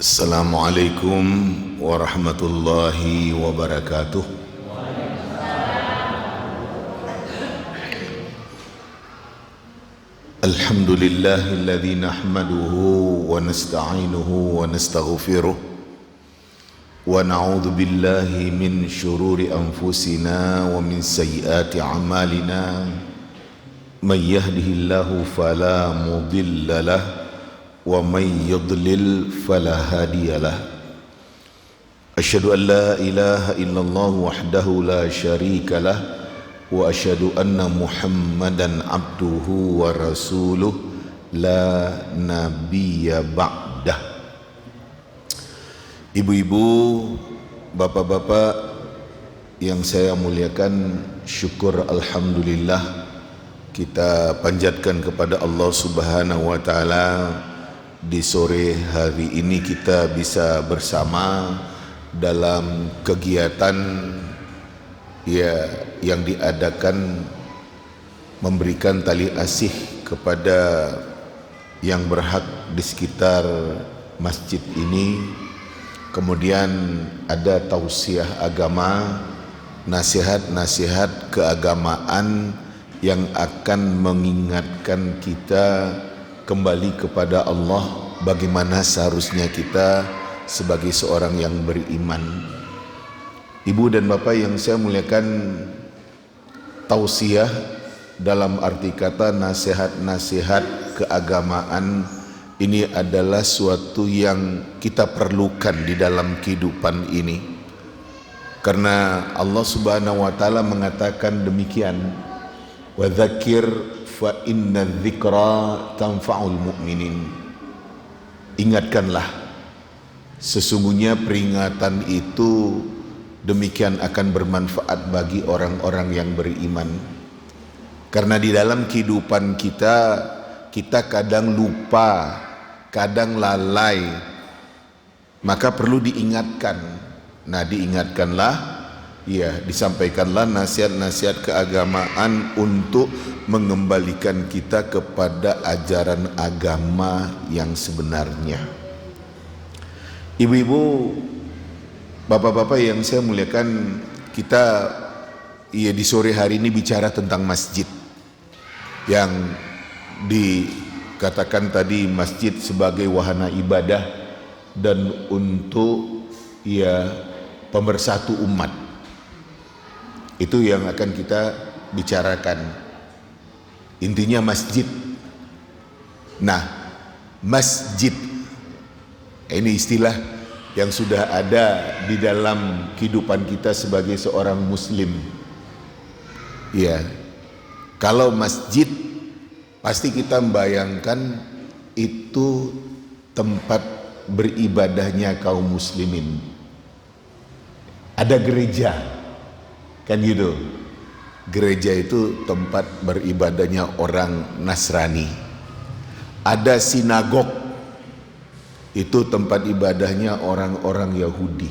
Assalamualaikum warahmatullahi wabarakatuh. Alhamdulillahilladzi nahmaduhu wa nasta'inuhu wa nastaghfiruh wa na'udzu billahi min syururi anfusina wa min sayyiati a'malina. May yahdihillahu fala mudilla lahu wa may yudlil fala hadiyalah. Asyhadu an la ilaha illallah wahdahu la syarikalah wa asyhadu anna Muhammadan abduhu wa rasuluh la nabiyya ba'dah. Ibu-ibu, bapak-bapak yang saya muliakan, syukur alhamdulillah kita panjatkan kepada Allah Subhanahu wa taala. Di sore hari ini kita bisa bersama dalam kegiatan yang diadakan memberikan tali asih kepada yang berhak di sekitar masjid ini. Kemudian ada tausiah agama, nasihat-nasihat keagamaan yang akan mengingatkan kita kembali kepada Allah, bagaimana seharusnya kita sebagai seorang yang beriman. Ibu dan bapak yang saya muliakan, tausiah dalam arti kata nasihat-nasihat keagamaan ini adalah suatu yang kita perlukan di dalam kehidupan ini, karena Allah Subhanahu wa taala mengatakan demikian, wa dzakir fa inna dzikra tanfa'ul mu'minin. Ingatkanlah, sesungguhnya peringatan itu demikian akan bermanfaat bagi orang-orang yang beriman. Karena di dalam kehidupan kita kadang lupa, kadang lalai, maka perlu diingatkan. Nah, diingatkanlah, disampaikanlah nasihat-nasihat keagamaan untuk mengembalikan kita kepada ajaran agama yang sebenarnya. Ibu-ibu, bapak-bapak yang saya muliakan, kita di sore hari ini bicara tentang masjid, yang dikatakan tadi masjid sebagai wahana ibadah dan untuk pemersatu umat. Itu yang akan kita bicarakan. Intinya masjid. Nah, masjid ini istilah yang sudah ada di dalam kehidupan kita sebagai seorang muslim. Kalau masjid pasti kita membayangkan itu tempat beribadahnya kaum muslimin. Ada gereja, kan gitu. Gereja itu tempat beribadahnya orang Nasrani. Ada sinagog, itu tempat ibadahnya orang-orang Yahudi.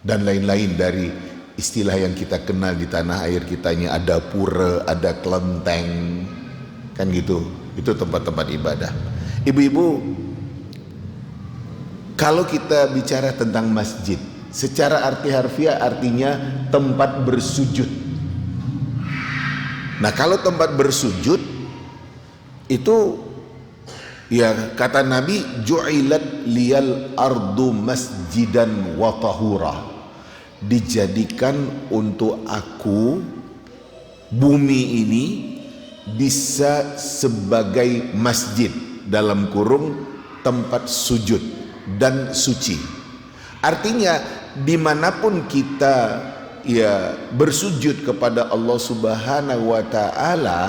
Dan lain-lain dari istilah yang kita kenal di tanah air kitanya. Ada pura, ada kelenteng, kan gitu. Itu tempat-tempat ibadah. Ibu-ibu, kalau kita bicara tentang masjid, secara arti harfiah artinya tempat bersujud. Nah, kalau tempat bersujud itu kata Nabi, ju'ilat liyal ardu masjidan wa tahura. Dijadikan untuk aku bumi ini bisa sebagai masjid, dalam kurung tempat sujud dan suci. Artinya dimanapun kita bersujud kepada Allah Subhanahu wa taala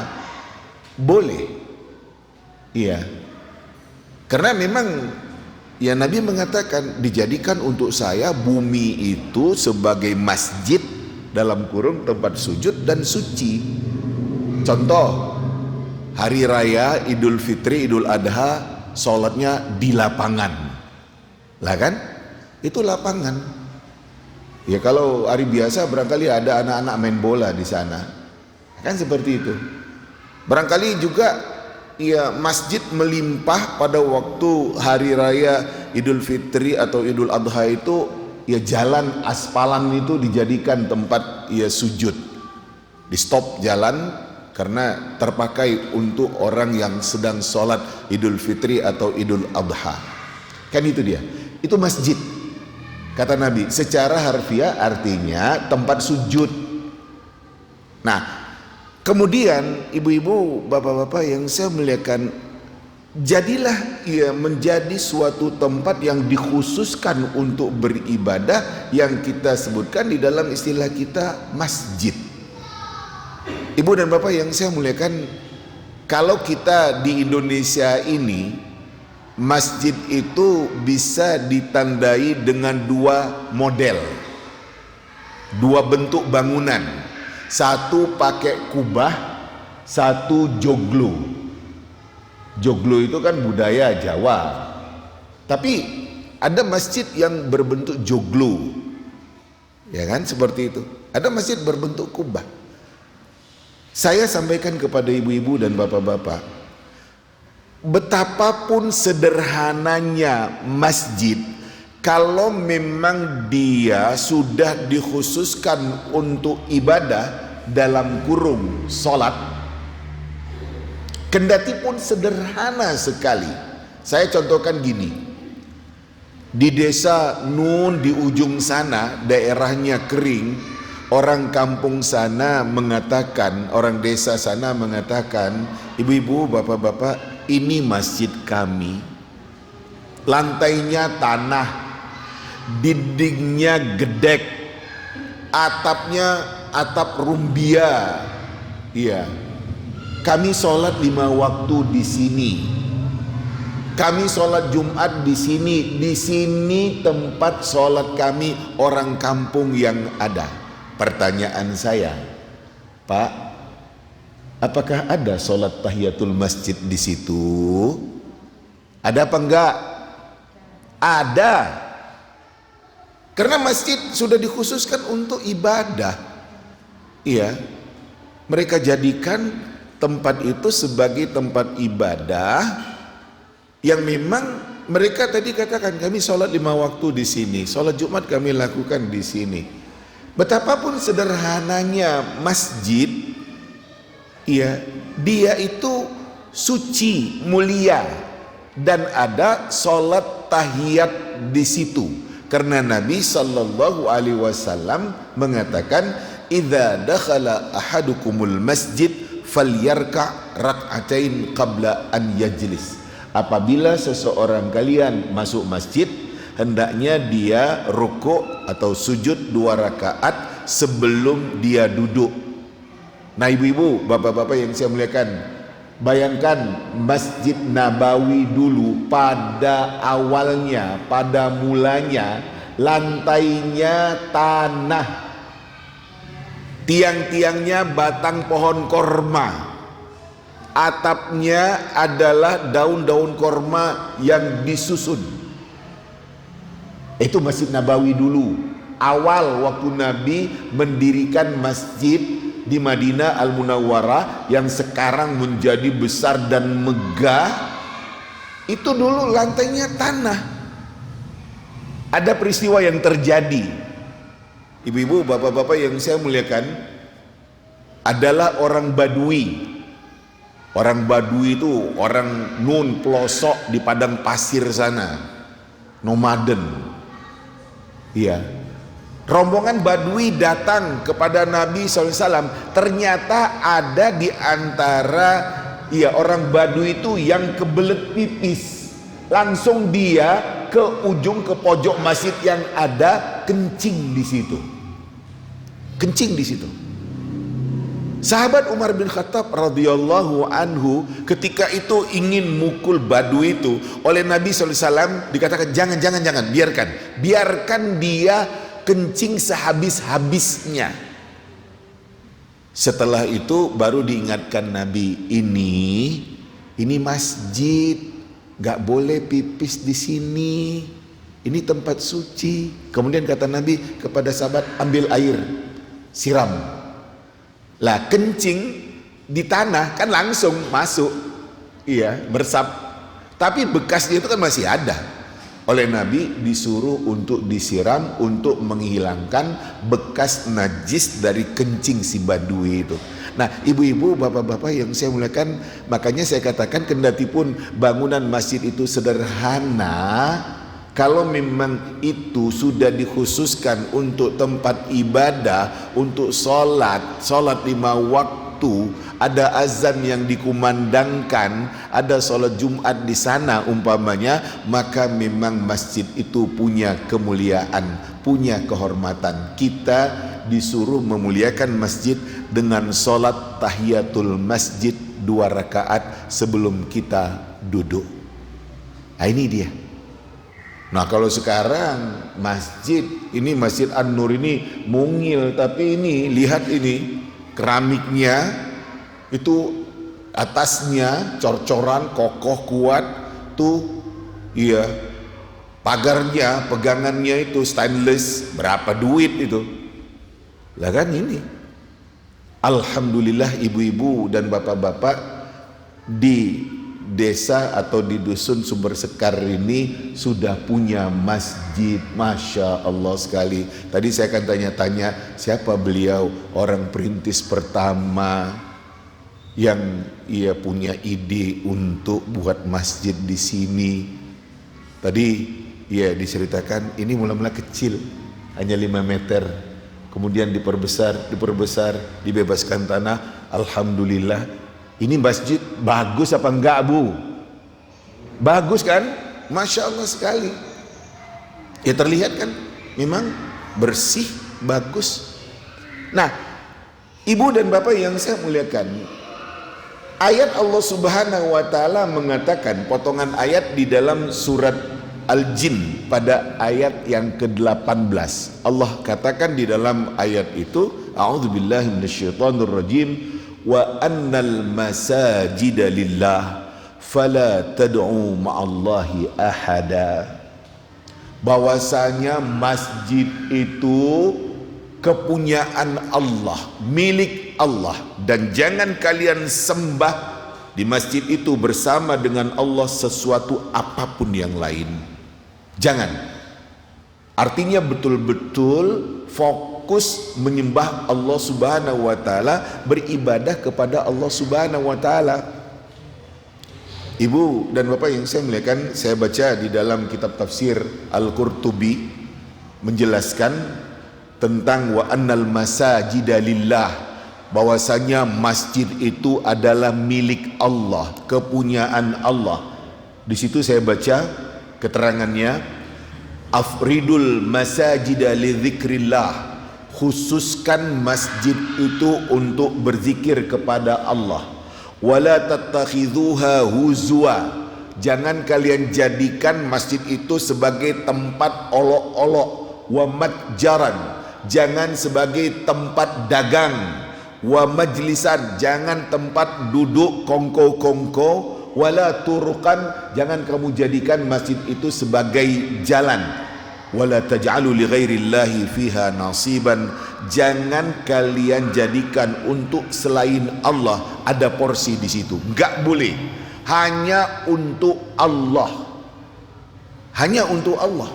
boleh. Karena memang Nabi mengatakan dijadikan untuk saya bumi itu sebagai masjid, dalam kurung tempat sujud dan suci. Contoh, hari raya Idul Fitri, Idul Adha, sholatnya di lapangan, lah kan? Itu lapangan. Kalau hari biasa barangkali ada anak-anak main bola di sana, kan seperti itu. Barangkali juga ya masjid melimpah pada waktu hari raya Idul Fitri atau Idul Adha itu, ya jalan aspalan itu dijadikan tempat ya sujud, di stop jalan karena terpakai untuk orang yang sedang sholat Idul Fitri atau Idul Adha. Kan itu dia, itu masjid kata Nabi, secara harfiah artinya tempat sujud. Nah, kemudian ibu-ibu, bapak-bapak yang saya muliakan, jadilah ia menjadi suatu tempat yang dikhususkan untuk beribadah yang kita sebutkan di dalam istilah kita masjid. Ibu dan bapak yang saya muliakan, kalau kita di Indonesia ini, masjid itu bisa ditandai dengan dua model, dua bentuk bangunan. Satu pakai kubah, satu joglo. Joglo itu kan budaya Jawa. Tapi ada masjid yang berbentuk joglo. Ya kan, seperti itu. Ada masjid berbentuk kubah. Saya sampaikan kepada ibu-ibu dan bapak-bapak, betapapun sederhananya masjid, kalau memang dia sudah dikhususkan untuk ibadah dalam kurung sholat, kendati pun sederhana sekali. Saya contohkan gini, di desa Nun di ujung sana daerahnya kering, orang kampung sana mengatakan, orang desa sana mengatakan, ibu-ibu, bapak-bapak, ini masjid kami, lantainya tanah, dindingnya gedek, atapnya atap rumbia. Iya, kami sholat 5 waktu di sini, kami sholat Jumat di sini. Di sini tempat sholat kami orang kampung yang ada. Pertanyaan saya, Pak, apakah ada sholat tahiyatul masjid di situ? Ada apa enggak? Ada. Karena masjid sudah dikhususkan untuk ibadah. Iya, mereka jadikan tempat itu sebagai tempat ibadah yang memang mereka tadi katakan, kami sholat 5 waktu di sini, sholat Jumat kami lakukan di sini. Betapapun sederhananya masjid, iya, dia itu suci, mulia, dan ada sholat tahiyat di situ. Karena Nabi sallallahu alaihi wasallam mengatakan, "Idza dakhala ahadukumul masjid falyarka' rak'atain qabla an yajlis." Apabila seseorang kalian masuk masjid, hendaknya dia rukuk atau sujud 2 rakaat sebelum dia duduk. Nah, ibu-ibu, bapak-bapak yang saya muliakan, bayangkan Masjid Nabawi dulu pada awalnya, pada mulanya lantainya tanah, tiang-tiangnya batang pohon korma, atapnya adalah daun-daun korma yang disusun. Itu Masjid Nabawi dulu, awal waktu Nabi mendirikan masjid di Madinah Al-Munawwarah yang sekarang menjadi besar dan megah. Itu dulu lantainya tanah. Ada peristiwa yang terjadi, ibu-ibu, bapak-bapak yang saya muliakan, adalah orang Badui. Orang Badui itu orang Nun, pelosok di padang pasir sana, nomaden. Iya, rombongan Badui datang kepada Nabi SAW. Ternyata ada di antara orang Badui itu yang kebelet pipis. Langsung dia ke ujung, ke pojok masjid yang ada, kencing di situ. Kencing di situ. Sahabat Umar bin Khattab radhiyallahu anhu ketika itu ingin mukul Badui itu, oleh Nabi SAW dikatakan jangan, biarkan dia kencing sehabis-habisnya. Setelah itu baru diingatkan Nabi, ini masjid, gak boleh pipis di sini, ini tempat suci. Kemudian kata Nabi kepada sahabat, ambil air, siram. Lah kencing di tanah kan langsung masuk, iya, meresap. Tapi bekasnya itu kan masih ada. Oleh Nabi disuruh untuk disiram untuk menghilangkan bekas najis dari kencing si badui itu. Nah, ibu-ibu, bapak-bapak yang saya muliakan, makanya saya katakan kendati pun bangunan masjid itu sederhana, kalau memang itu sudah dikhususkan untuk tempat ibadah, untuk sholat 5 waktu, ada azan yang dikumandangkan, ada sholat Jumat di sana umpamanya, maka memang masjid itu punya kemuliaan, punya kehormatan. Kita disuruh memuliakan masjid dengan sholat tahiyatul masjid 2 rakaat sebelum kita duduk. Nah, ini dia. Nah, kalau sekarang masjid ini, Masjid An-Nur ini mungil, tapi ini lihat ini keramiknya itu, atasnya cor-coran kokoh kuat tuh, iya, pagarnya pegangannya itu stainless, berapa duit itu lah kan. Ini alhamdulillah ibu-ibu dan bapak-bapak di desa atau di dusun Sumber Sekar ini sudah punya masjid, masya Allah sekali. Tadi saya akan tanya-tanya siapa beliau, orang perintis pertama yang ia punya ide untuk buat masjid di sini. Tadi ia diceritakan ini mula-mula kecil, hanya 5 meter, kemudian diperbesar, dibebaskan tanah. Alhamdulillah. Ini masjid bagus apa enggak, Bu? Bagus kan? Masya Allah sekali. Ya terlihat kan, memang bersih, bagus. Nah, ibu dan bapak yang saya muliakan, ayat Allah Subhanahu wa Ta'ala mengatakan, potongan ayat di dalam surat Al-Jin pada ayat yang ke-18. Allah katakan di dalam ayat itu, a'udzubillahi minasyaitonirrajim, wa annal masajida lillah fala tad'u ma'allahi ahada. Bahwasanya masjid itu kepunyaan Allah, milik Allah, dan jangan kalian sembah di masjid itu bersama dengan Allah sesuatu apapun yang lain. Jangan. Artinya betul-betul fokus menyembah Allah Subhanahu wa Ta'ala, beribadah kepada Allah Subhanahu wa Ta'ala. Ibu dan bapak yang saya muliakan, saya baca di dalam kitab tafsir Al-Qurtubi menjelaskan tentang wa annal masajida lillah, bahwasanya masjid itu adalah milik Allah, kepunyaan Allah. Di situ saya baca keterangannya, afridul masajida li dzikrillah, khususkan masjid itu untuk berzikir kepada Allah. Wala tattakhidhuha huzwa, jangan kalian jadikan masjid itu sebagai tempat olok-olok. Wa matjaran, jangan sebagai tempat dagang. Wa majlisan, jangan tempat duduk kongko-kongko. Wala turukan, jangan kamu jadikan masjid itu sebagai jalan. Wala taj'alu li ghairillahi fiha nasiban, jangan kalian jadikan untuk selain Allah ada porsi di situ. Enggak boleh. Hanya untuk Allah. Hanya untuk Allah.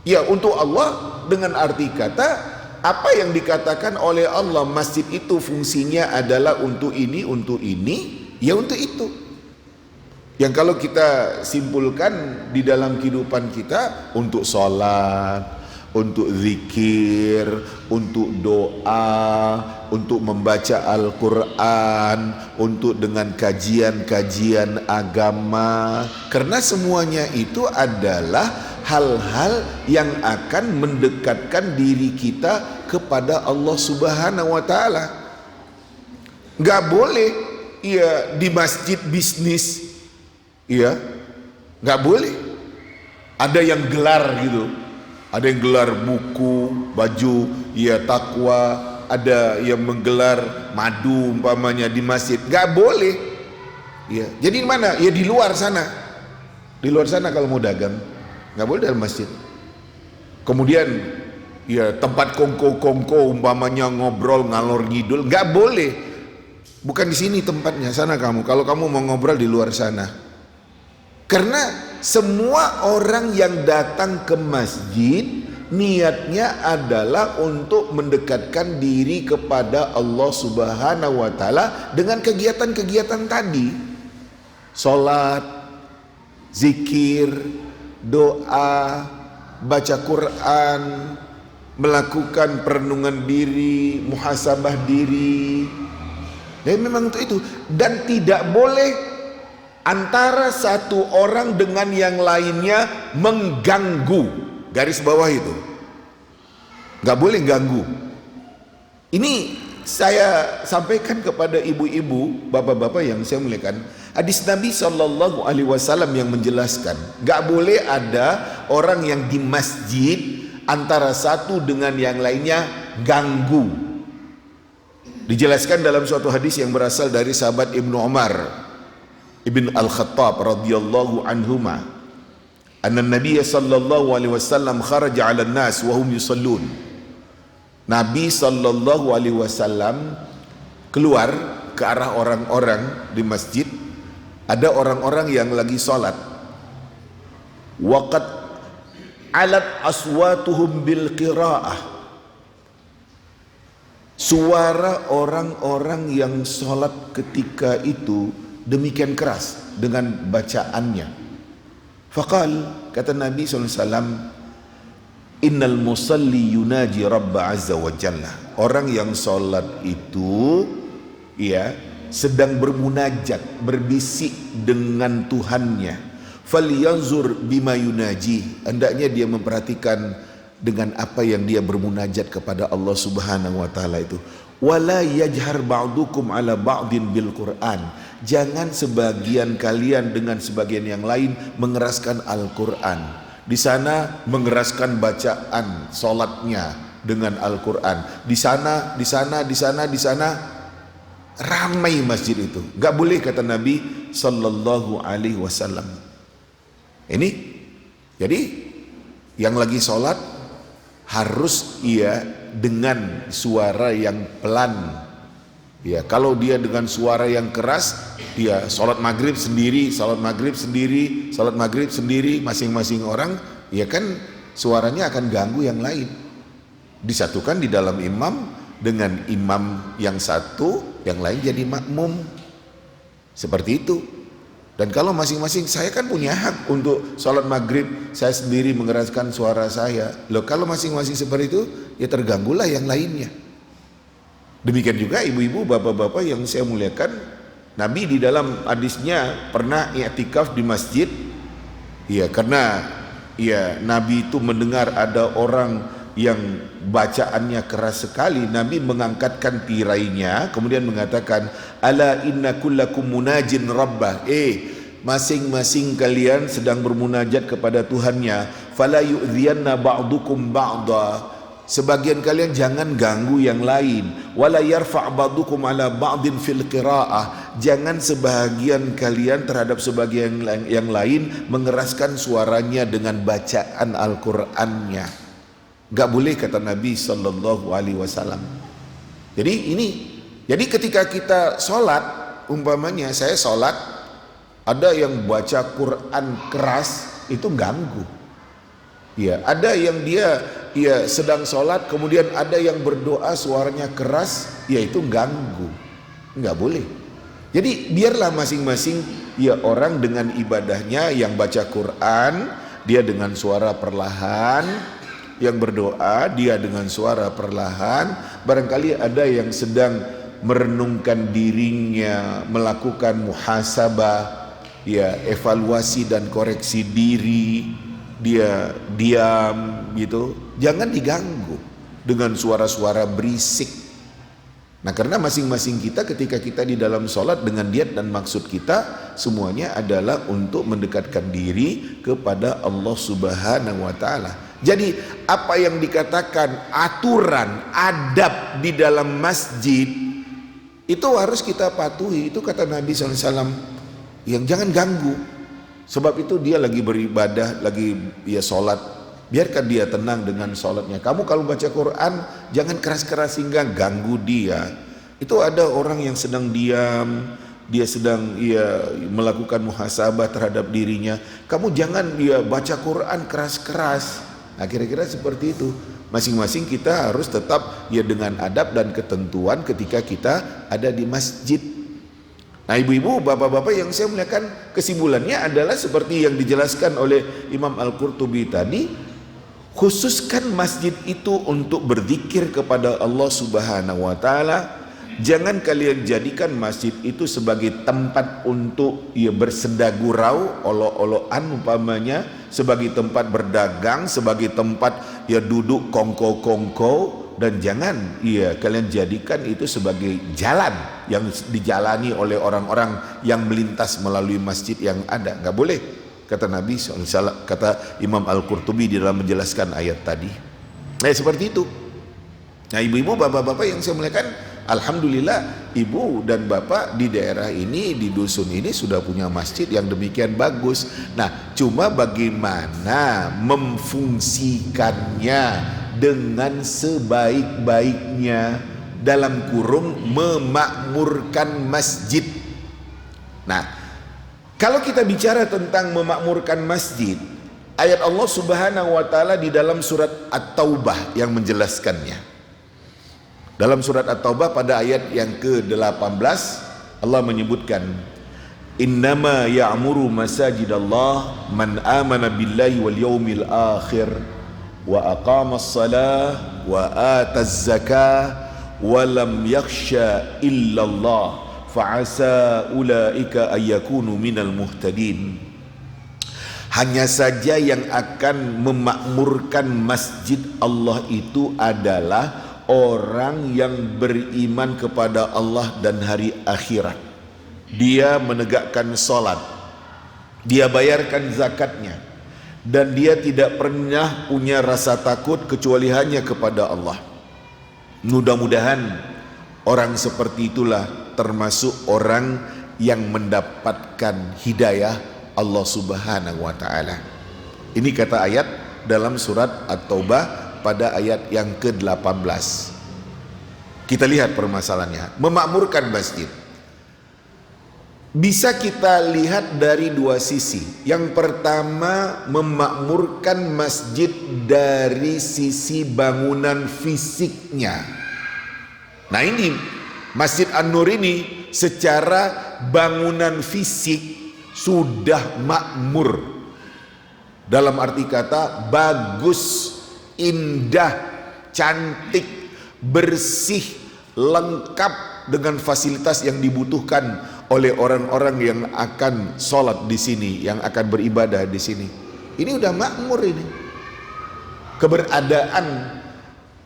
Ya, untuk Allah dengan arti kata apa yang dikatakan oleh Allah, masjid itu fungsinya adalah untuk ini, ya untuk itu. Yang kalau kita simpulkan di dalam kehidupan kita, untuk sholat, untuk zikir, untuk doa, untuk membaca Al-Quran, untuk dengan kajian-kajian agama. Karena semuanya itu adalah hal-hal yang akan mendekatkan diri kita kepada Allah Subhanahu wa Ta'ala. Gak boleh ya di masjid bisnis. Iya, nggak boleh. Ada yang gelar gitu, ada yang gelar buku, baju, ya takwa, ada yang menggelar madu umpamanya di masjid, nggak boleh. Ya, jadi mana? Ya di luar sana. Di luar sana kalau mau dagang, nggak boleh dalam masjid. Kemudian, ya tempat kongko-kongko umpamanya ngobrol ngalor ngidul, nggak boleh. Bukan di sini tempatnya, sana kamu. Kalau kamu mau ngobrol di luar sana. Karena semua orang yang datang ke masjid niatnya adalah untuk mendekatkan diri kepada Allah Subhanahu wa taala dengan kegiatan-kegiatan tadi. Salat, zikir, doa, baca Quran, melakukan perenungan diri, muhasabah diri. Dan memang untuk itu, dan tidak boleh antara satu orang dengan yang lainnya mengganggu. Garis bawah itu nggak boleh ganggu. Ini saya sampaikan kepada ibu-ibu, bapak-bapak yang saya muliakan. Hadis Nabi Shallallahu Alaihi Wasallam yang menjelaskan nggak boleh ada orang yang di masjid antara satu dengan yang lainnya ganggu. Dijelaskan dalam suatu hadis yang berasal dari sahabat Ibnu Umar Ibn Al-Khattab radhiyallahu anhuma, anna Nabi sallallahu alaihi wasallam kharaja 'ala an-nas wa hum yusallun. Nabi sallallahu alaihi wasallam keluar ke arah orang-orang di masjid. Ada orang-orang yang lagi salat. Waqad alat aswatuhum bil qiraah. Suara orang-orang yang salat ketika itu demikian keras dengan bacaannya. Faqal, kata Nabi SAW, innal musalli yunaji rabba azza wa jalla. Orang yang salat itu ya sedang bermunajat, berbisik dengan Tuhannya. Falyanzur bima yunaji. Hendaknya dia memperhatikan dengan apa yang dia bermunajat kepada Allah Subhanahu wa taala itu. Wala yajhar ba'dukum ala ba'din bil Qur'an. Jangan sebagian kalian dengan sebagian yang lain mengeraskan Al-Qur'an. Di sana mengeraskan bacaan salatnya dengan Al-Qur'an. Di sana ramai masjid itu. Enggak boleh, kata Nabi sallallahu alaihi wasallam. Ini jadi yang lagi salat harus ia dengan suara yang pelan. Ya, kalau dia dengan suara yang keras, dia salat maghrib sendiri, masing-masing orang, ya kan suaranya akan ganggu yang lain. Disatukan di dalam imam dengan imam yang satu, yang lain jadi makmum. Seperti itu. Dan kalau masing-masing, saya kan punya hak untuk sholat maghrib saya sendiri mengeraskan suara saya. Loh, kalau masing-masing seperti itu, ya terganggulah yang lainnya. Demikian juga ibu-ibu, bapak-bapak yang saya muliakan. Nabi di dalam hadisnya pernah i'tikaf di masjid. Ya, karena ya Nabi itu mendengar ada orang yang bacaannya keras sekali. Nabi mengangkatkan tirainya kemudian mengatakan, ala inna kullakum munajin rabbah. Masing-masing kalian sedang bermunajat kepada Tuhannya. Fala yu'dhiyanna ba'dukum ba'da. Sebagian kalian jangan ganggu yang lain. Wala yarfa' ba'dukum ala ba'din fil qira'ah. Jangan sebagian kalian terhadap sebagian yang lain mengeraskan suaranya dengan bacaan Al-Qur'annya. Gak boleh, kata Nabi sallallahu alaihi wasallam. Jadi ketika kita sholat, umpamanya saya sholat, ada yang baca Quran keras, itu ganggu. Ya, ada yang dia sedang sholat, kemudian ada yang berdoa suaranya keras, ya itu ganggu. Nggak boleh. Jadi biarlah masing-masing ya orang dengan ibadahnya, yang baca Quran dia dengan suara perlahan, yang berdoa dia dengan suara perlahan. Barangkali ada yang sedang merenungkan dirinya, melakukan muhasabah, ya evaluasi dan koreksi diri, dia diam gitu, jangan diganggu dengan suara-suara berisik. Nah, karena masing-masing kita ketika kita di dalam sholat dengan niat dan maksud kita semuanya adalah untuk mendekatkan diri kepada Allah Subhanahu wa taala. Jadi apa yang dikatakan aturan adab di dalam masjid itu harus kita patuhi. Itu kata Nabi SAW, yang jangan ganggu. Sebab itu dia lagi beribadah, lagi sholat, biarkan dia tenang dengan sholatnya. Kamu kalau baca Quran jangan keras-keras sehingga ganggu dia. Itu ada orang yang sedang diam, dia sedang melakukan muhasabah terhadap dirinya. Kamu jangan baca Quran keras-keras. Nah, kira-kira seperti itu. Masing-masing kita harus tetap dengan adab dan ketentuan ketika kita ada di masjid. Nah, ibu-ibu, bapak-bapak yang saya muliakan, kesimpulannya adalah seperti yang dijelaskan oleh Imam Al-Qurtubi tadi, khususkan masjid itu untuk berzikir kepada Allah Subhanahu wa taala. Jangan kalian jadikan masjid itu sebagai tempat untuk bersenda gurau, olok-olokan umpamanya, sebagai tempat berdagang, sebagai tempat duduk kongko-kongko, dan jangan kalian jadikan itu sebagai jalan yang dijalani oleh orang-orang yang melintas melalui masjid yang ada. Nggak boleh, kata Nabi SAW, kata Imam Al-Qurtubi di dalam menjelaskan ayat tadi. Nah, seperti itu. Nah, ibu-ibu, bapak-bapak yang saya muliakan, alhamdulillah ibu dan bapak di daerah ini, di dusun ini sudah punya masjid yang demikian bagus. Nah, cuma bagaimana memfungsikannya dengan sebaik-baiknya, dalam kurung memakmurkan masjid. Nah, kalau kita bicara tentang memakmurkan masjid, ayat Allah Subhanahu wa taala di dalam surat At-Taubah yang menjelaskannya. Dalam surat At-Taubah pada ayat yang ke-18 Allah menyebutkan, innama ya'muru masajidallah man amana billahi wal yawmil akhir wa aqamas salah wa ataz zakah wa lam yakhsha illallah fa'asa ulaika ayyakunu minal muhtadin. Hanya saja yang akan memakmurkan masjid Allah itu adalah orang yang beriman kepada Allah dan hari akhirat. Dia menegakkan salat, dia bayarkan zakatnya, dan dia tidak pernah punya rasa takut kecuali hanya kepada Allah. Mudah-mudahan orang seperti itulah termasuk orang yang mendapatkan hidayah Allah Subhanahu wa taala. Ini kata ayat dalam surat At-Taubah pada ayat yang ke-18. Kita lihat permasalahannya. Memakmurkan masjid bisa kita lihat dari dua sisi. Yang pertama, memakmurkan masjid dari sisi bangunan fisiknya. Nah, ini Masjid An-Nur ini secara bangunan fisik sudah makmur, dalam arti kata bagus, indah, cantik, bersih, lengkap dengan fasilitas yang dibutuhkan oleh orang-orang yang akan sholat di sini, yang akan beribadah di sini. Ini udah makmur ini. Keberadaan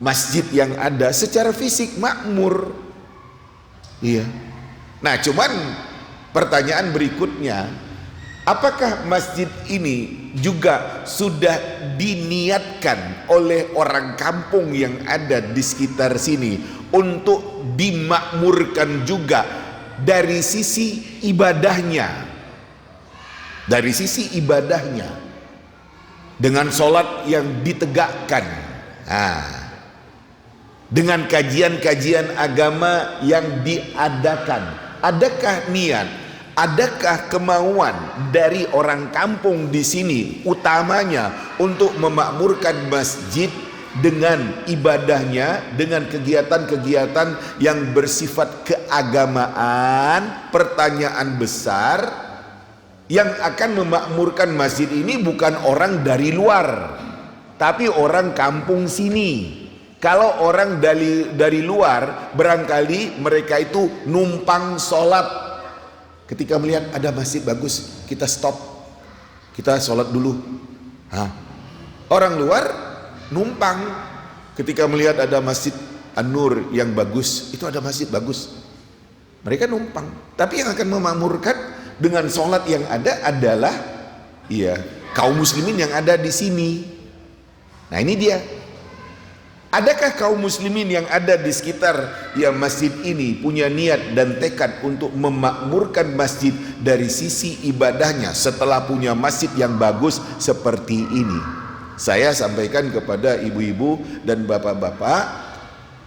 masjid yang ada secara fisik makmur. Iya. Nah, cuman pertanyaan berikutnya, apakah masjid ini juga sudah diniatkan oleh orang kampung yang ada di sekitar sini untuk dimakmurkan juga dari sisi ibadahnya? Dari sisi ibadahnya, dengan sholat yang ditegakkan, dengan kajian-kajian agama yang diadakan. Adakah niat, adakah kemauan dari orang kampung di sini utamanya untuk memakmurkan masjid dengan ibadahnya, dengan kegiatan-kegiatan yang bersifat keagamaan? Pertanyaan besar, yang akan memakmurkan masjid ini bukan orang dari luar, tapi orang kampung sini. Kalau orang dari luar, barangkali mereka itu numpang sholat. Ketika melihat ada masjid bagus, kita stop, kita sholat dulu. Orang luar numpang, ketika melihat ada Masjid An-Nur yang bagus, itu ada masjid bagus, mereka numpang. Tapi yang akan memakmurkan dengan sholat yang ada adalah kaum muslimin yang ada di sini. Nah, ini dia. Adakah kaum muslimin yang ada di sekitar masjid ini punya niat dan tekad untuk memakmurkan masjid dari sisi ibadahnya setelah punya masjid yang bagus seperti ini? Saya sampaikan kepada ibu-ibu dan bapak-bapak,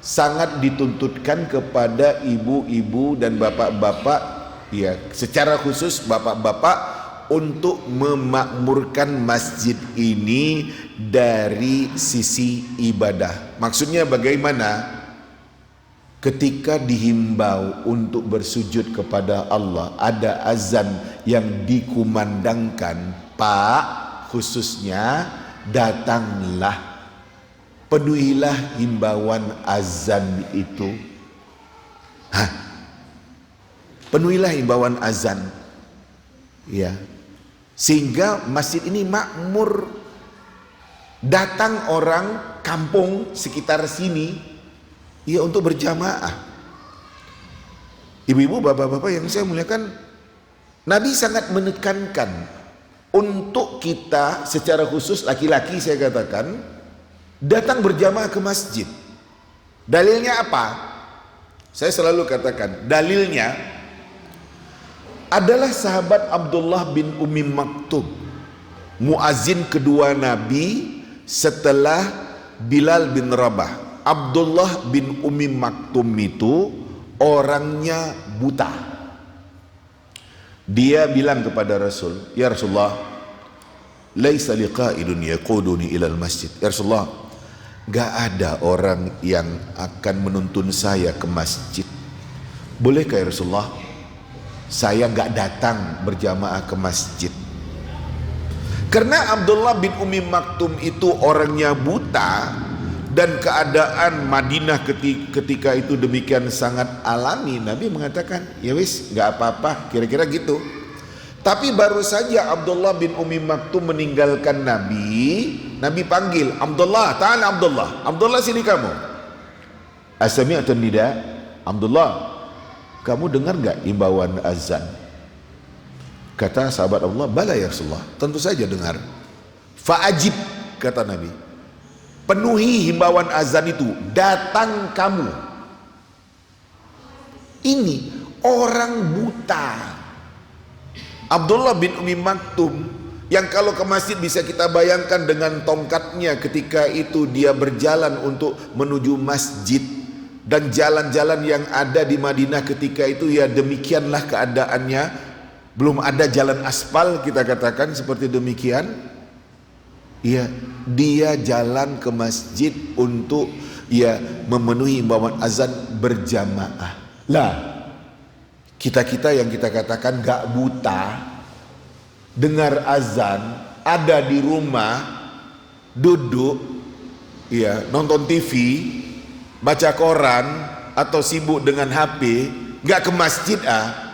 sangat dituntutkan kepada ibu-ibu dan bapak-bapak, ya secara khusus bapak-bapak, untuk memakmurkan masjid ini dari sisi ibadah. Maksudnya bagaimana? Ketika dihimbau untuk bersujud kepada Allah, ada azan yang dikumandangkan, Pak, khususnya datanglah, penuhilah himbauan azan itu. Penuhilah himbauan azan, ya, sehingga masjid ini makmur. Datang orang kampung sekitar sini, ya, untuk berjamaah. Ibu-ibu, bapak-bapak yang saya muliakan, Nabi sangat menekankan untuk kita secara khusus laki-laki, saya katakan, datang berjamaah ke masjid. Dalilnya apa? Saya selalu katakan, dalilnya adalah sahabat Abdullah bin Ummi Maktum, muazin kedua Nabi setelah Bilal bin Rabah. Abdullah bin Ummi Maktum itu orangnya buta. Dia bilang kepada Rasul, ya Rasulullah, laisa liqa'idun yaquduni ilal masjid. Ya Rasulullah, gak ada orang yang akan menuntun saya ke masjid. Bolehkah ya Rasulullah, saya gak datang berjamaah ke masjid? Karena Abdullah bin Ummi Maktum itu orangnya buta, dan keadaan Madinah ketika itu demikian sangat alami. Nabi mengatakan, ya wis, gak apa-apa, kira-kira gitu. Tapi baru saja Abdullah bin Ummi Maktum meninggalkan Nabi, Nabi panggil, Abdullah, ta'ala Abdullah, Abdullah sini kamu. Asami'atun nida? Abdullah, kamu dengar gak imbauan azan? Kata sahabat Allah, bala ya Rasulullah, tentu saja dengar. Fa'ajib, kata Nabi, penuhi himbauan azan itu, datang kamu. Ini orang buta, Abdullah bin Ummi Maktum, yang kalau ke masjid bisa kita bayangkan dengan tongkatnya ketika itu dia berjalan untuk menuju masjid. Dan jalan-jalan yang ada di Madinah ketika itu, ya demikianlah keadaannya. Belum ada jalan aspal, kita katakan seperti demikian. Ya, dia jalan ke masjid untuk, ya, memenuhi himbauan azan berjamaah. Lah, kita-kita yang kita katakan gak buta, dengar azan, ada di rumah, duduk, ya, nonton TV, baca koran, atau sibuk dengan HP, gak ke masjid,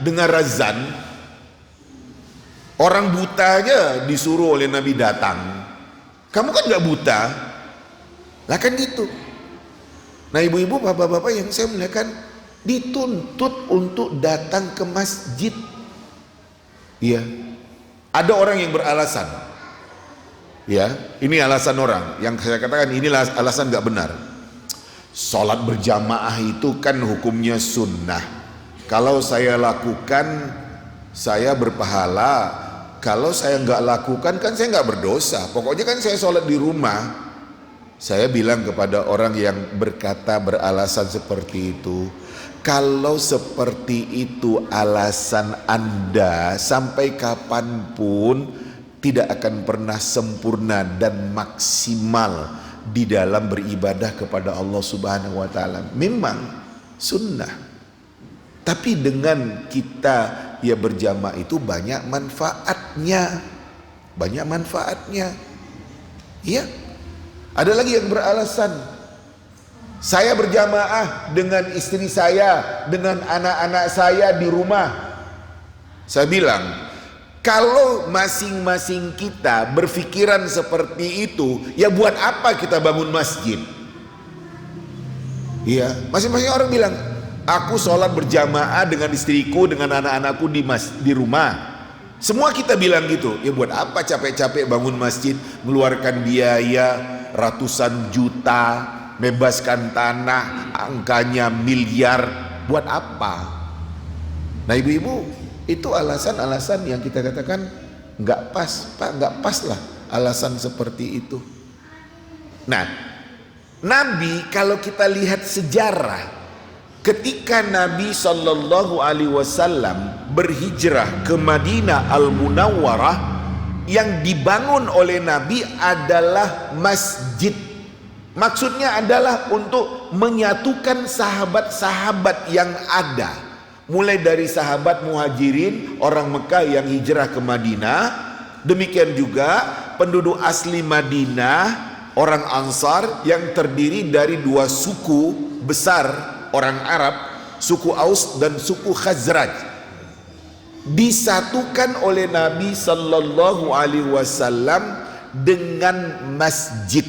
dengar azan. Orang buta aja disuruh oleh Nabi datang. Kamu kan gak buta, lah kan gitu. Nah ibu-ibu, bapak-bapak yang saya muliakan, dituntut untuk datang ke masjid. Iya, ada orang yang beralasan, ya, ini alasan orang yang saya katakan inilah alasan gak benar. Sholat berjamaah itu kan hukumnya sunnah. Kalau saya lakukan, saya berpahala. Kalau saya nggak lakukan, kan saya nggak berdosa. Pokoknya kan saya sholat di rumah. Saya bilang kepada orang yang beralasan seperti itu, kalau seperti itu alasan Anda, sampai kapanpun tidak akan pernah sempurna dan maksimal di dalam beribadah kepada Allah Subhanahu wa Ta'ala. Memang sunnah, tapi dengan kita, ya, berjamaah itu banyak manfaatnya, banyak manfaatnya. Iya, ada lagi yang beralasan, saya berjamaah dengan istri saya, dengan anak-anak saya di rumah. Saya bilang, kalau masing-masing kita berpikiran seperti itu, ya buat apa kita bangun masjid? Iya, masing-masing orang bilang, aku sholat berjamaah dengan istriku, dengan anak-anakku di rumah. Semua kita bilang gitu. Ya buat apa capek-capek bangun masjid, mengeluarkan biaya ratusan juta, bebaskan tanah, angkanya miliar, buat apa? Nah ibu-ibu, itu alasan-alasan yang kita katakan nggak pas, Pak, nggak pas lah alasan seperti itu. Nah, Nabi, kalau kita lihat sejarah, ketika Nabi Shallallahu Alaihi Wasallam berhijrah ke Madinah Al-Munawwarah, yang dibangun oleh Nabi adalah masjid. Maksudnya adalah untuk menyatukan sahabat-sahabat yang ada, mulai dari sahabat Muhajirin, orang Mekah yang hijrah ke Madinah, demikian juga penduduk asli Madinah, orang Ansar yang terdiri dari dua suku besar orang Arab, suku Aus dan suku Khazraj, disatukan oleh Nabi Sallallahu Alaihi Wasallam dengan masjid.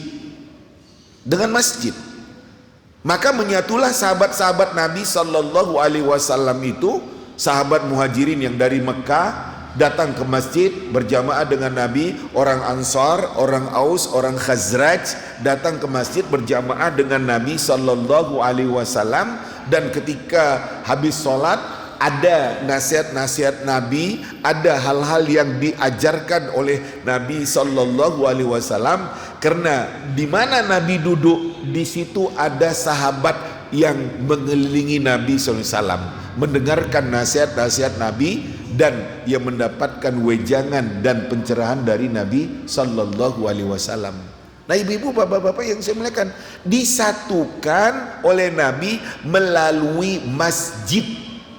Maka menyatulah sahabat-sahabat Nabi Sallallahu Alaihi Wasallam itu, sahabat Muhajirin yang dari Mekah datang ke masjid berjamaah dengan Nabi, orang Ansar, orang Aus, orang Khazraj datang ke masjid berjamaah dengan Nabi Sallallahu Alaihi Wasallam. Dan ketika habis sholat, ada nasihat-nasihat Nabi, ada hal-hal yang diajarkan oleh Nabi Sallallahu Alaihi Wasallam. Karena di mana Nabi duduk, di situ ada sahabat yang mengelilingi Nabi Sallallahu Alaihi Wasallam, mendengarkan nasihat-nasihat Nabi, dan yang mendapatkan wejangan dan pencerahan dari Nabi Sallallahu Alaihi Wasallam. Nah, ibu-ibu, bapak-bapak yang saya muliakan, disatukan oleh Nabi melalui masjid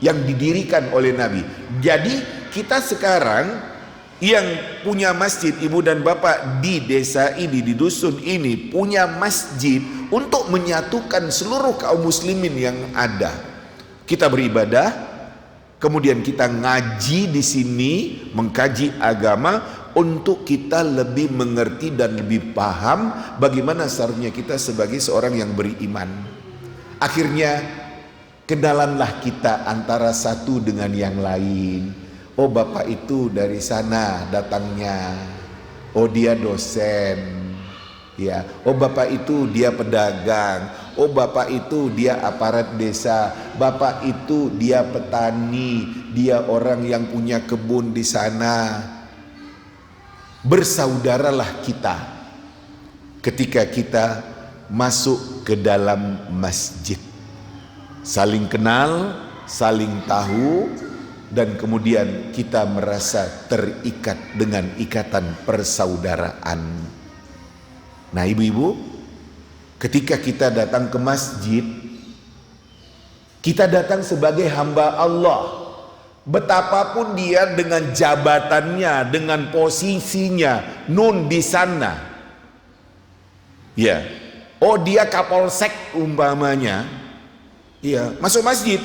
yang didirikan oleh Nabi. Jadi kita sekarang yang punya masjid, ibu dan bapak di desa ini, di dusun ini punya masjid untuk menyatukan seluruh kaum muslimin yang ada. Kita beribadah, kemudian kita ngaji di sini, mengkaji agama untuk kita lebih mengerti dan lebih paham bagaimana seharusnya kita sebagai seorang yang beriman. Akhirnya kenalanlah kita antara satu dengan yang lain. Oh, bapak itu dari sana datangnya. Oh, dia dosen. Ya, oh bapak itu dia pedagang, oh bapak itu dia aparat desa, bapak itu dia petani, dia orang yang punya kebun di sana. Bersaudaralah kita ketika kita masuk ke dalam masjid, saling kenal, saling tahu, dan kemudian kita merasa terikat dengan ikatan persaudaraan. Nah, ibu-ibu, ketika kita datang ke masjid, kita datang sebagai hamba Allah. Betapapun dia dengan jabatannya, dengan posisinya, nun di sana. Ya, oh dia kapolsek umpamanya. Iya, masuk masjid.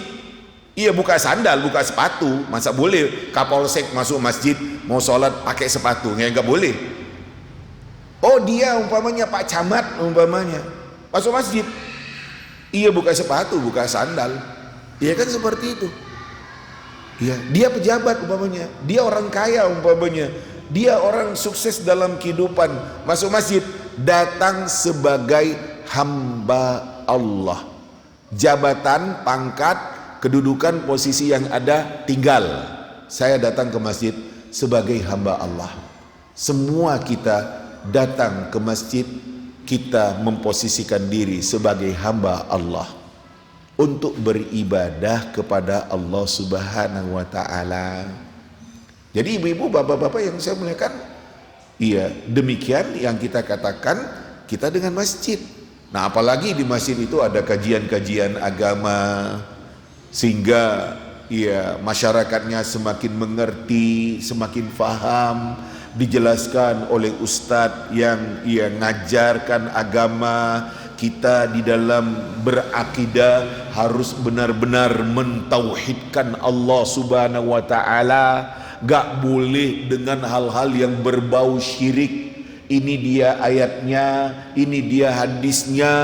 Iya, buka sandal, buka sepatu. Masa boleh kapolsek masuk masjid mau sholat pakai sepatu? Nggak boleh. Oh, dia umpamanya Pak Camat umpamanya masuk masjid, iya buka sepatu, buka sandal. Iya kan, seperti itu. Iya, dia pejabat umpamanya, dia orang kaya umpamanya, dia orang sukses dalam kehidupan, masuk masjid, datang sebagai hamba Allah. Jabatan, pangkat, kedudukan, posisi yang ada tinggal. Saya datang ke masjid sebagai hamba Allah. Semua kita datang ke masjid, kita memposisikan diri sebagai hamba Allah untuk beribadah kepada Allah Subhanahu wa Ta'ala. Jadi ibu-ibu, bapak-bapak yang saya muliakan, iya, demikian yang kita katakan kita dengan masjid. Nah, apalagi di masjid itu ada kajian-kajian agama, sehingga iya masyarakatnya semakin mengerti, semakin faham, dijelaskan oleh ustadz yang ia ngajarkan agama. Kita di dalam berakidah harus benar-benar mentauhidkan Allah Subhanahu wa Ta'ala, gak boleh dengan hal-hal yang berbau syirik. Ini dia ayatnya, ini dia hadisnya.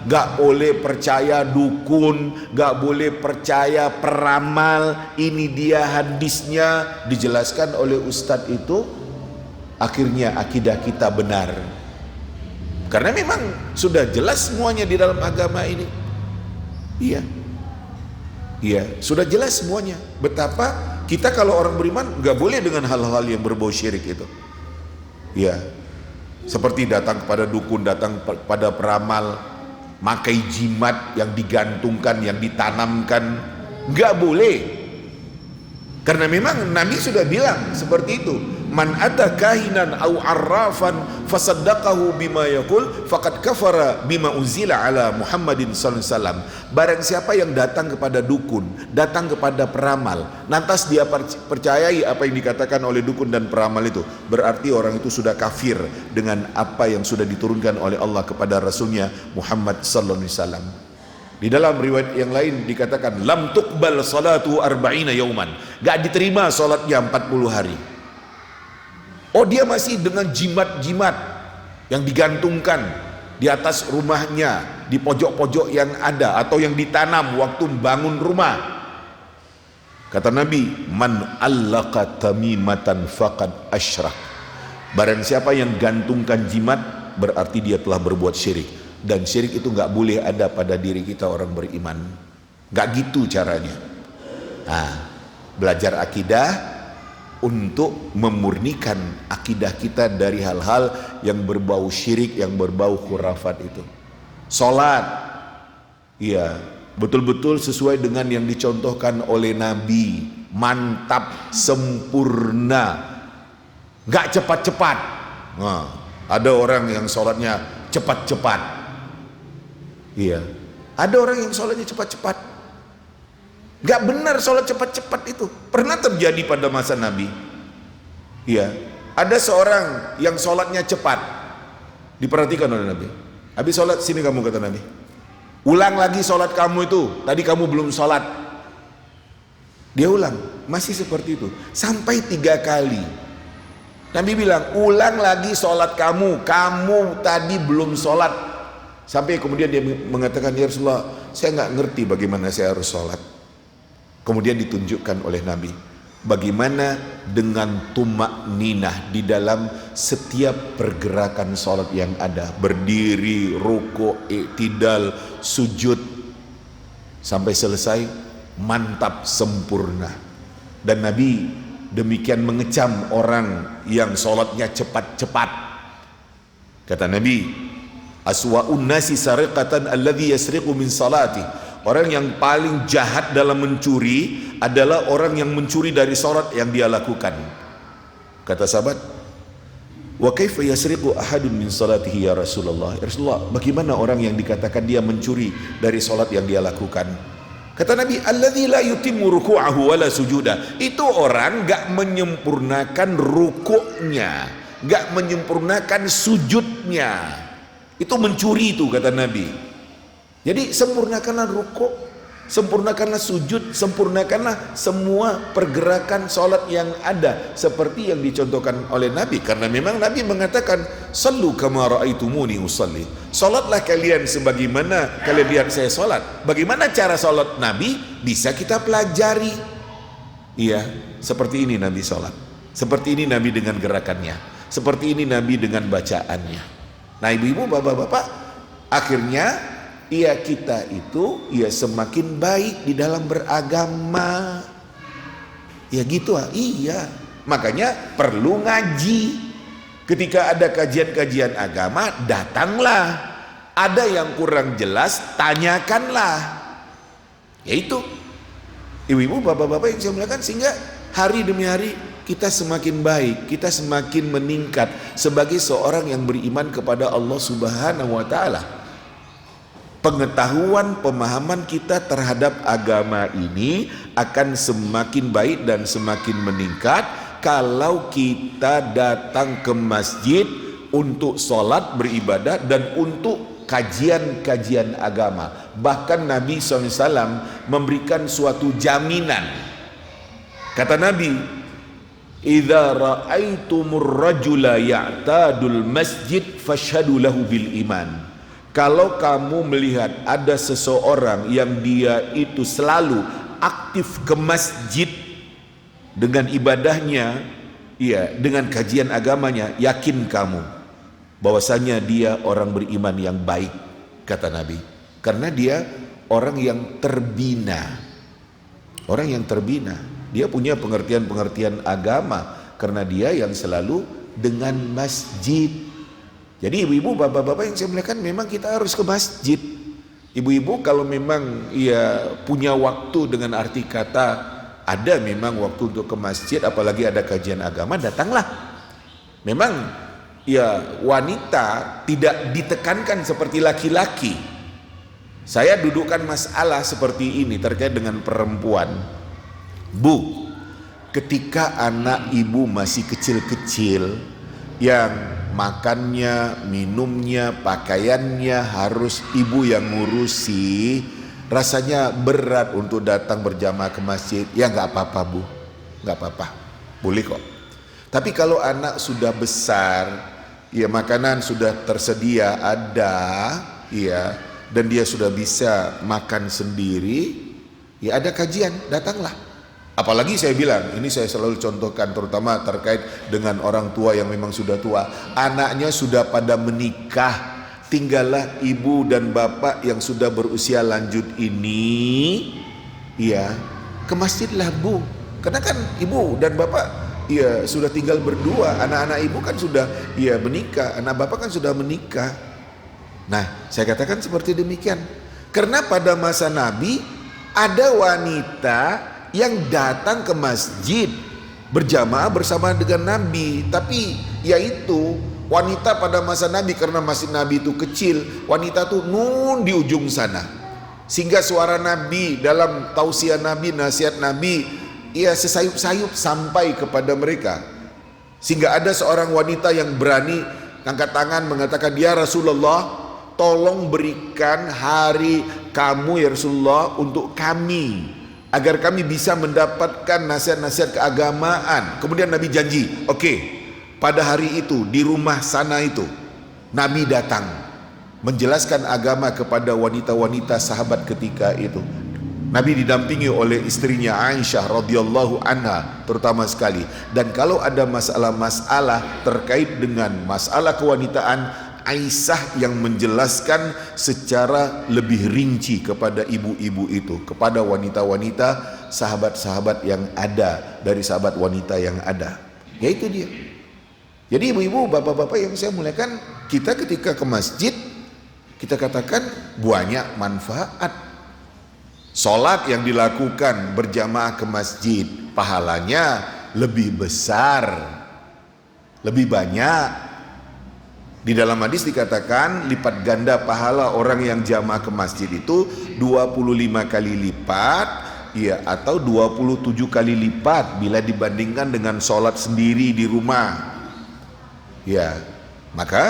Gak boleh percaya dukun, gak boleh percaya peramal, ini dia hadisnya. Dijelaskan oleh ustadz itu, akhirnya akidah kita benar. Karena memang sudah jelas semuanya di dalam agama ini. Iya, iya, sudah jelas semuanya. Betapa kita kalau orang beriman gak boleh dengan hal-hal yang berbau syirik itu. Iya, seperti datang kepada dukun, datang pada peramal. makai jimat yang digantungkan, yang ditanamkan, nggak boleh. Karena memang Nabi sudah bilang seperti itu, man ata kahinan au arrafan fasaddaqahu bima yaqul faqad kafara bima unzila ala Muhammadin sallallahu alaihi wasallam. Barang siapa yang datang kepada dukun, datang kepada peramal, lantas dia percayai apa yang dikatakan oleh dukun dan peramal itu, berarti orang itu sudah kafir dengan apa yang sudah diturunkan oleh Allah kepada Rasulnya Muhammad sallallahu alaihi wasallam. Di dalam riwayat yang lain dikatakan lam tuqbal salatu arba'ina yauman, gak diterima salatnya 40 hari. Oh, dia masih dengan jimat-jimat yang digantungkan di atas rumahnya, di pojok-pojok yang ada atau yang ditanam waktu bangun rumah. Kata Nabi, man allaqa tamimatan faqad asyrak. Barang siapa yang gantungkan jimat, berarti dia telah berbuat syirik. Dan syirik itu nggak boleh ada pada diri kita orang beriman. Nggak gitu caranya. Nah, belajar akidah untuk memurnikan akidah kita dari hal-hal yang berbau syirik, yang berbau khurafat itu. Salat, iya, betul-betul sesuai dengan yang dicontohkan oleh Nabi. Mantap, sempurna, nggak cepat-cepat. Nah, ada orang yang sholatnya cepat-cepat. Iya, ada orang yang sholatnya cepat-cepat. Gak benar sholat cepat-cepat itu. Pernah terjadi pada masa Nabi. Iya, ada seorang yang sholatnya cepat. Diperhatikan oleh Nabi. Habis sholat, sini kamu, kata Nabi. Ulang lagi sholat kamu itu. Tadi kamu belum sholat. Dia ulang, masih seperti itu. Sampai 3 kali. Nabi bilang, ulang lagi sholat kamu. Kamu tadi belum sholat. Sampai kemudian dia mengatakan, ya Rasulullah, saya nggak ngerti bagaimana saya harus sholat. Kemudian ditunjukkan oleh Nabi bagaimana dengan tumak ninah di dalam setiap pergerakan sholat yang ada, berdiri, rukuk, i'tidal, sujud, sampai selesai mantap, sempurna. Dan Nabi demikian mengecam orang yang sholatnya cepat-cepat. Kata Nabi, aswa'un nasi sariqatan alladhi yasriqu min salati. Orang yang paling jahat dalam mencuri adalah orang yang mencuri dari salat yang dia lakukan. Kata sahabat, wa kaifa yasriqu ahadun min salatihi ya Rasulullah? Ya Rasulullah, bagaimana orang yang dikatakan dia mencuri dari salat yang dia lakukan? Kata Nabi, alladzi la yutimmu ruku'ahu wala sujuda. Itu orang enggak menyempurnakan rukuknya, enggak menyempurnakan sujudnya. Itu mencuri itu, kata Nabi. Jadi sempurnakanlah rukuk, sempurnakanlah sujud, sempurnakanlah semua pergerakan sholat yang ada seperti yang dicontohkan oleh Nabi. Karena memang Nabi mengatakan, sallu kama ra'aitumuni usalli. Sholatlah kalian sebagaimana kalian lihat saya sholat. Bagaimana cara sholat Nabi bisa kita pelajari. Iya, seperti ini Nabi sholat, seperti ini Nabi dengan gerakannya, seperti ini Nabi dengan bacaannya. Nah, ibu-ibu, bapak-bapak, akhirnya kita itu semakin baik di dalam beragama. Ya gitu, iya. Makanya perlu ngaji. Ketika ada kajian-kajian agama, datanglah. Ada yang kurang jelas, tanyakanlah. Yaitu, ibu-ibu, bapak-bapak yang saya muliakan, sehingga hari demi hari kita semakin baik, kita semakin meningkat sebagai seorang yang beriman kepada Allah Subhanahu wa taala. Pengetahuan, pemahaman kita terhadap agama ini akan semakin baik dan semakin meningkat kalau kita datang ke masjid untuk sholat, beribadah, dan untuk kajian-kajian agama. Bahkan Nabi SAW memberikan suatu jaminan. Kata Nabi, idza ra'aitumur rajula ya'tadul masjid fashhadu lahu bil iman. Kalau kamu melihat ada seseorang yang dia itu selalu aktif ke masjid dengan ibadahnya, dengan kajian agamanya, yakin kamu bahwasanya dia orang beriman yang baik, kata Nabi. Karena dia orang yang terbina. Orang yang terbina. Dia punya pengertian-pengertian agama karena dia yang selalu dengan masjid. Jadi ibu-ibu, bapak-bapak yang saya muliakan, memang kita harus ke masjid. Ibu-ibu kalau memang punya waktu, dengan arti kata ada memang waktu untuk ke masjid, apalagi ada kajian agama, datanglah. Memang wanita tidak ditekankan seperti laki-laki. Saya dudukkan masalah seperti ini terkait dengan perempuan. Bu, ketika anak ibu masih kecil-kecil, yang makannya, minumnya, pakaiannya harus ibu yang ngurusi, rasanya berat untuk datang berjamaah ke masjid. Ya nggak apa-apa bu, nggak apa-apa, boleh kok. Tapi kalau anak sudah besar, makanan sudah tersedia ada, dan dia sudah bisa makan sendiri, ada kajian, datanglah. Apalagi saya bilang, ini saya selalu contohkan terutama terkait dengan orang tua yang memang sudah tua, anaknya sudah pada menikah, tinggallah ibu dan bapak yang sudah berusia lanjut ini, ke masjidlah bu. Karena kan ibu dan bapak sudah tinggal berdua, anak-anak ibu kan sudah menikah, anak bapak kan sudah menikah. Nah, saya katakan seperti demikian. Karena pada masa Nabi ada wanita yang datang ke masjid berjamaah bersama dengan Nabi, tapi yaitu wanita pada masa Nabi, karena masih Nabi itu kecil, wanita tuh di ujung sana, sehingga suara Nabi dalam tausiah Nabi, nasihat Nabi, sesayup-sayup sampai kepada mereka, sehingga ada seorang wanita yang berani angkat tangan mengatakan, ya Rasulullah, tolong berikan hari kamu ya Rasulullah untuk kami, agar kami bisa mendapatkan nasihat-nasihat keagamaan. Kemudian Nabi janji, oke, pada hari itu di rumah sana itu Nabi datang menjelaskan agama kepada wanita-wanita sahabat ketika itu. Nabi didampingi oleh istrinya Aisyah radhiyallahu anha terutama sekali. Dan kalau ada masalah-masalah terkait dengan masalah kewanitaan, Aisyah yang menjelaskan secara lebih rinci kepada ibu-ibu itu, kepada wanita-wanita sahabat-sahabat yang ada, dari sahabat wanita yang ada. Ya itu dia. Jadi ibu-ibu, bapak-bapak yang saya muliakan, kita ketika ke masjid, kita katakan banyak manfaat. Salat yang dilakukan berjamaah ke masjid, pahalanya lebih besar, lebih banyak. Di dalam hadis dikatakan lipat ganda pahala orang yang jamaah ke masjid itu 25 kali lipat, atau 27 kali lipat bila dibandingkan dengan sholat sendiri di rumah. Maka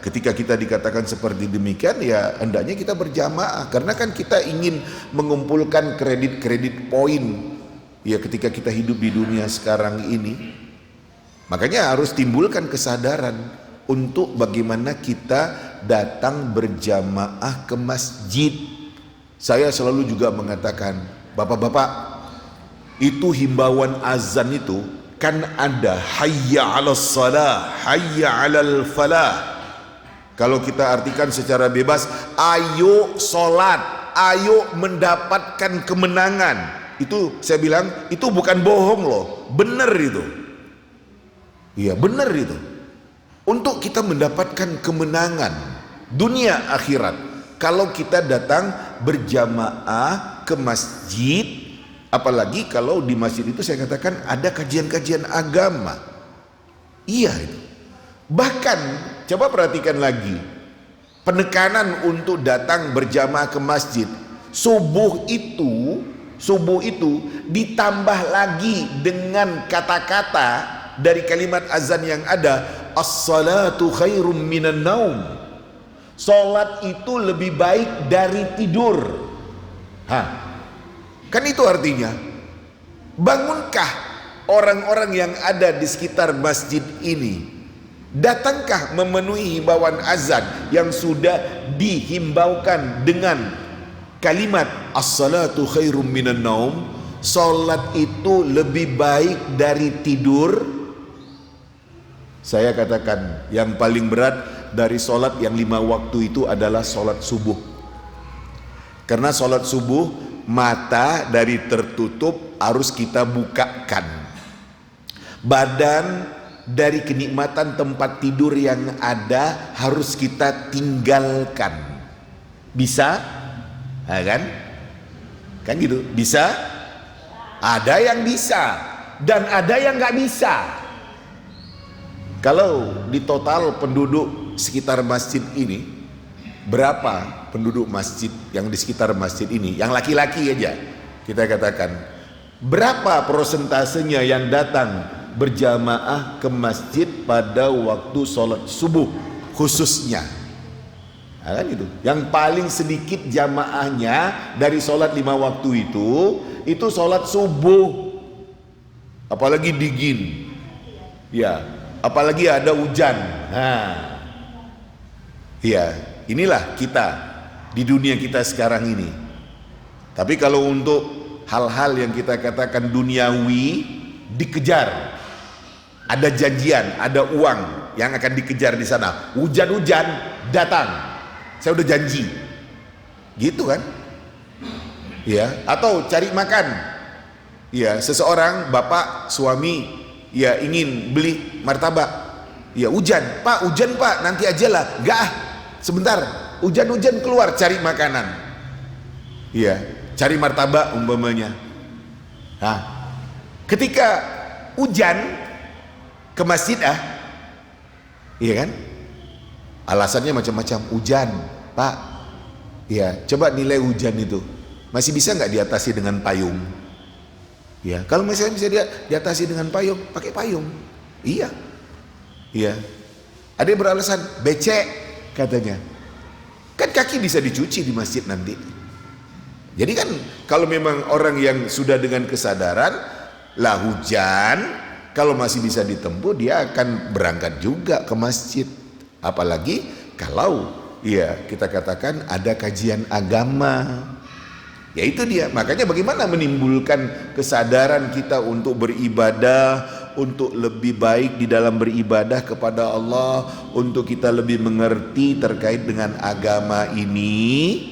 ketika kita dikatakan seperti demikian, hendaknya kita berjamaah, karena kan kita ingin mengumpulkan kredit-kredit poin ketika kita hidup di dunia sekarang ini. Makanya harus timbulkan kesadaran untuk bagaimana kita datang berjamaah ke masjid. Saya selalu juga mengatakan, bapak-bapak, itu himbauan azan itu kan ada hayya 'alas shalah, hayya 'alal falah. Kalau kita artikan secara bebas, ayo sholat, ayo mendapatkan kemenangan. Itu saya bilang, itu bukan bohong loh, benar itu. Benar itu. Untuk kita mendapatkan kemenangan dunia akhirat, kalau kita datang berjamaah ke masjid, apalagi kalau di masjid itu saya katakan ada kajian-kajian agama. Itu. Bahkan coba perhatikan lagi penekanan untuk datang berjamaah ke masjid. Subuh itu ditambah lagi dengan kata-kata dari kalimat azan yang ada, as-salatu khairum minan naum. Salat itu lebih baik dari tidur. Kan itu artinya, bangunkah orang-orang yang ada di sekitar masjid ini, datangkah memenuhi himbauan azan yang sudah dihimbaukan dengan kalimat as-salatu khairum minan naum, salat itu lebih baik dari tidur. Saya katakan yang paling berat dari sholat yang 5 waktu itu adalah sholat subuh. Karena sholat subuh mata dari tertutup harus kita bukakan. Badan dari kenikmatan tempat tidur yang ada harus kita tinggalkan. Bisa, nah, kan gitu. Bisa, ada yang bisa dan ada yang nggak bisa. Kalau di total penduduk sekitar masjid ini, berapa penduduk masjid yang di sekitar masjid ini, yang laki-laki aja kita katakan, berapa prosentasenya yang datang berjamaah ke masjid pada waktu sholat subuh khususnya? Nah, kan itu. Yang paling sedikit jamaahnya dari sholat 5 waktu itu sholat subuh, apalagi dingin, ya, apalagi ada hujan. Nah, ya, inilah kita di dunia kita sekarang ini. Tapi kalau untuk hal-hal yang kita katakan duniawi, dikejar, ada janjian, ada uang yang akan dikejar di sana. Hujan-hujan datang, saya udah janji, gitu kan? Ya, atau cari makan. Ya, seseorang bapak suami ya ingin beli martabak. Ya, hujan, Pak, hujan Pak, nanti aja lah. Enggak, sebentar, hujan-hujan keluar cari makanan. Ya, cari martabak umpamanya. Nah, ketika hujan ke masjid iya kan? Alasannya macam-macam. Hujan, Pak. Ya, coba nilai hujan itu. Masih bisa nggak diatasi dengan payung? Ya, kalau misalnya bisa diatasi dengan payung, pakai payung. Iya. Iya. Ada yang beralasan becek katanya. Kan kaki bisa dicuci di masjid nanti. Jadi kan kalau memang orang yang sudah dengan kesadaran, lah hujan, kalau masih bisa ditempuh, dia akan berangkat juga ke masjid. Apalagi kalau ya kita katakan ada kajian agama. Ya itu dia. Makanya bagaimana menimbulkan kesadaran kita untuk beribadah, untuk lebih baik di dalam beribadah kepada Allah, untuk kita lebih mengerti terkait dengan agama ini.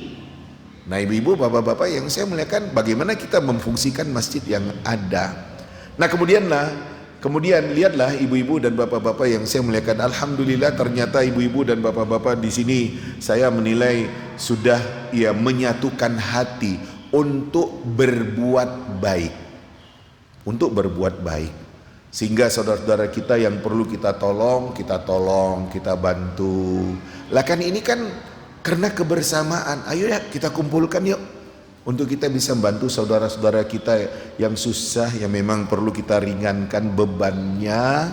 Nah, ibu-ibu, bapak-bapak yang saya muliakan, bagaimana kita memfungsikan masjid yang ada. Nah, kemudian lihatlah ibu-ibu dan bapak-bapak yang saya muliakan. Alhamdulillah, ternyata ibu-ibu dan bapak-bapak di sini saya menilai sudah ya menyatukan hati untuk berbuat baik. Untuk berbuat baik. Sehingga saudara-saudara kita yang perlu kita tolong, kita bantu. Lah kan ini kan karena kebersamaan. Ayo ya kita kumpulkan yuk, untuk kita bisa membantu saudara-saudara kita yang susah, yang memang perlu kita ringankan bebannya.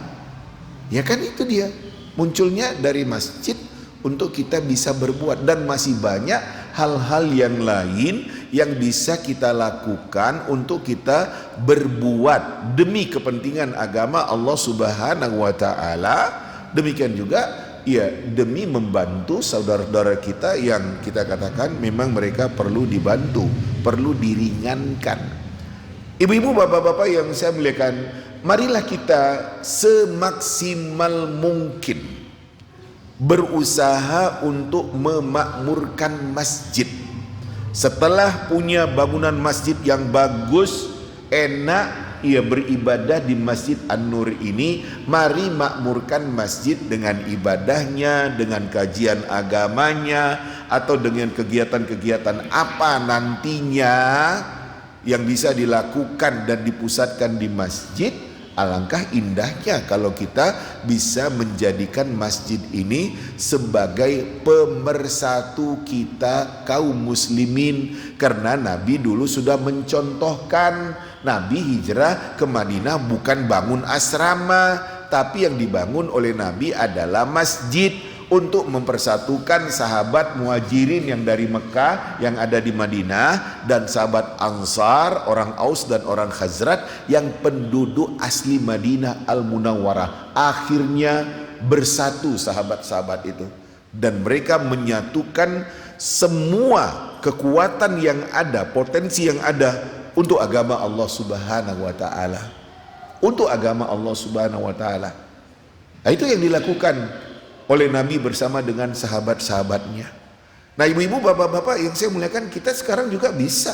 Ya kan itu dia, munculnya dari masjid untuk kita bisa berbuat. Dan masih banyak hal-hal yang lain yang bisa kita lakukan untuk kita berbuat demi kepentingan agama Allah Subhanahu wa ta'ala. Demikian juga ya demi membantu saudara-saudara kita yang kita katakan memang mereka perlu dibantu, perlu diringankan. Ibu-ibu, bapak-bapak yang saya muliakan, marilah kita semaksimal mungkin berusaha untuk memakmurkan masjid. Setelah punya bangunan masjid yang bagus, enak, ia beribadah di Masjid An-Nur ini, mari makmurkan masjid dengan ibadahnya, dengan kajian agamanya, atau dengan kegiatan-kegiatan apa nantinya yang bisa dilakukan dan dipusatkan di masjid. Alangkah indahnya kalau kita bisa menjadikan masjid ini sebagai pemersatu kita kaum muslimin. Karena Nabi dulu sudah mencontohkan, Nabi hijrah ke Madinah bukan bangun asrama, tapi yang dibangun oleh Nabi adalah masjid untuk mempersatukan sahabat muhajirin yang dari Mekah yang ada di Madinah dan sahabat Ansar, orang Aus dan orang Khazraj yang penduduk asli Madinah Al-Munawwarah. Akhirnya bersatu sahabat-sahabat itu dan mereka menyatukan semua kekuatan yang ada, potensi yang ada untuk agama Allah Subhanahu wa taala. Untuk agama Allah Subhanahu wa taala. Nah, itu yang dilakukan oleh Nabi bersama dengan sahabat-sahabatnya. Nah, ibu-ibu, bapak-bapak yang saya muliakan, kita sekarang juga bisa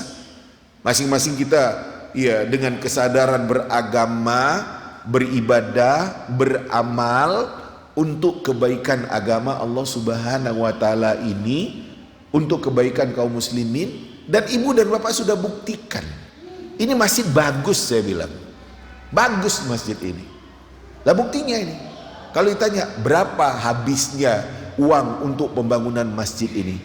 masing-masing kita ya dengan kesadaran beragama, beribadah, beramal untuk kebaikan agama Allah Subhanahu wa taala ini. untuk kebaikan kaum muslimin, dan ibu dan bapak sudah buktikan ini masjid bagus. Saya bilang bagus masjid ini. Lah buktinya ini, kalau ditanya berapa habisnya uang untuk pembangunan masjid ini,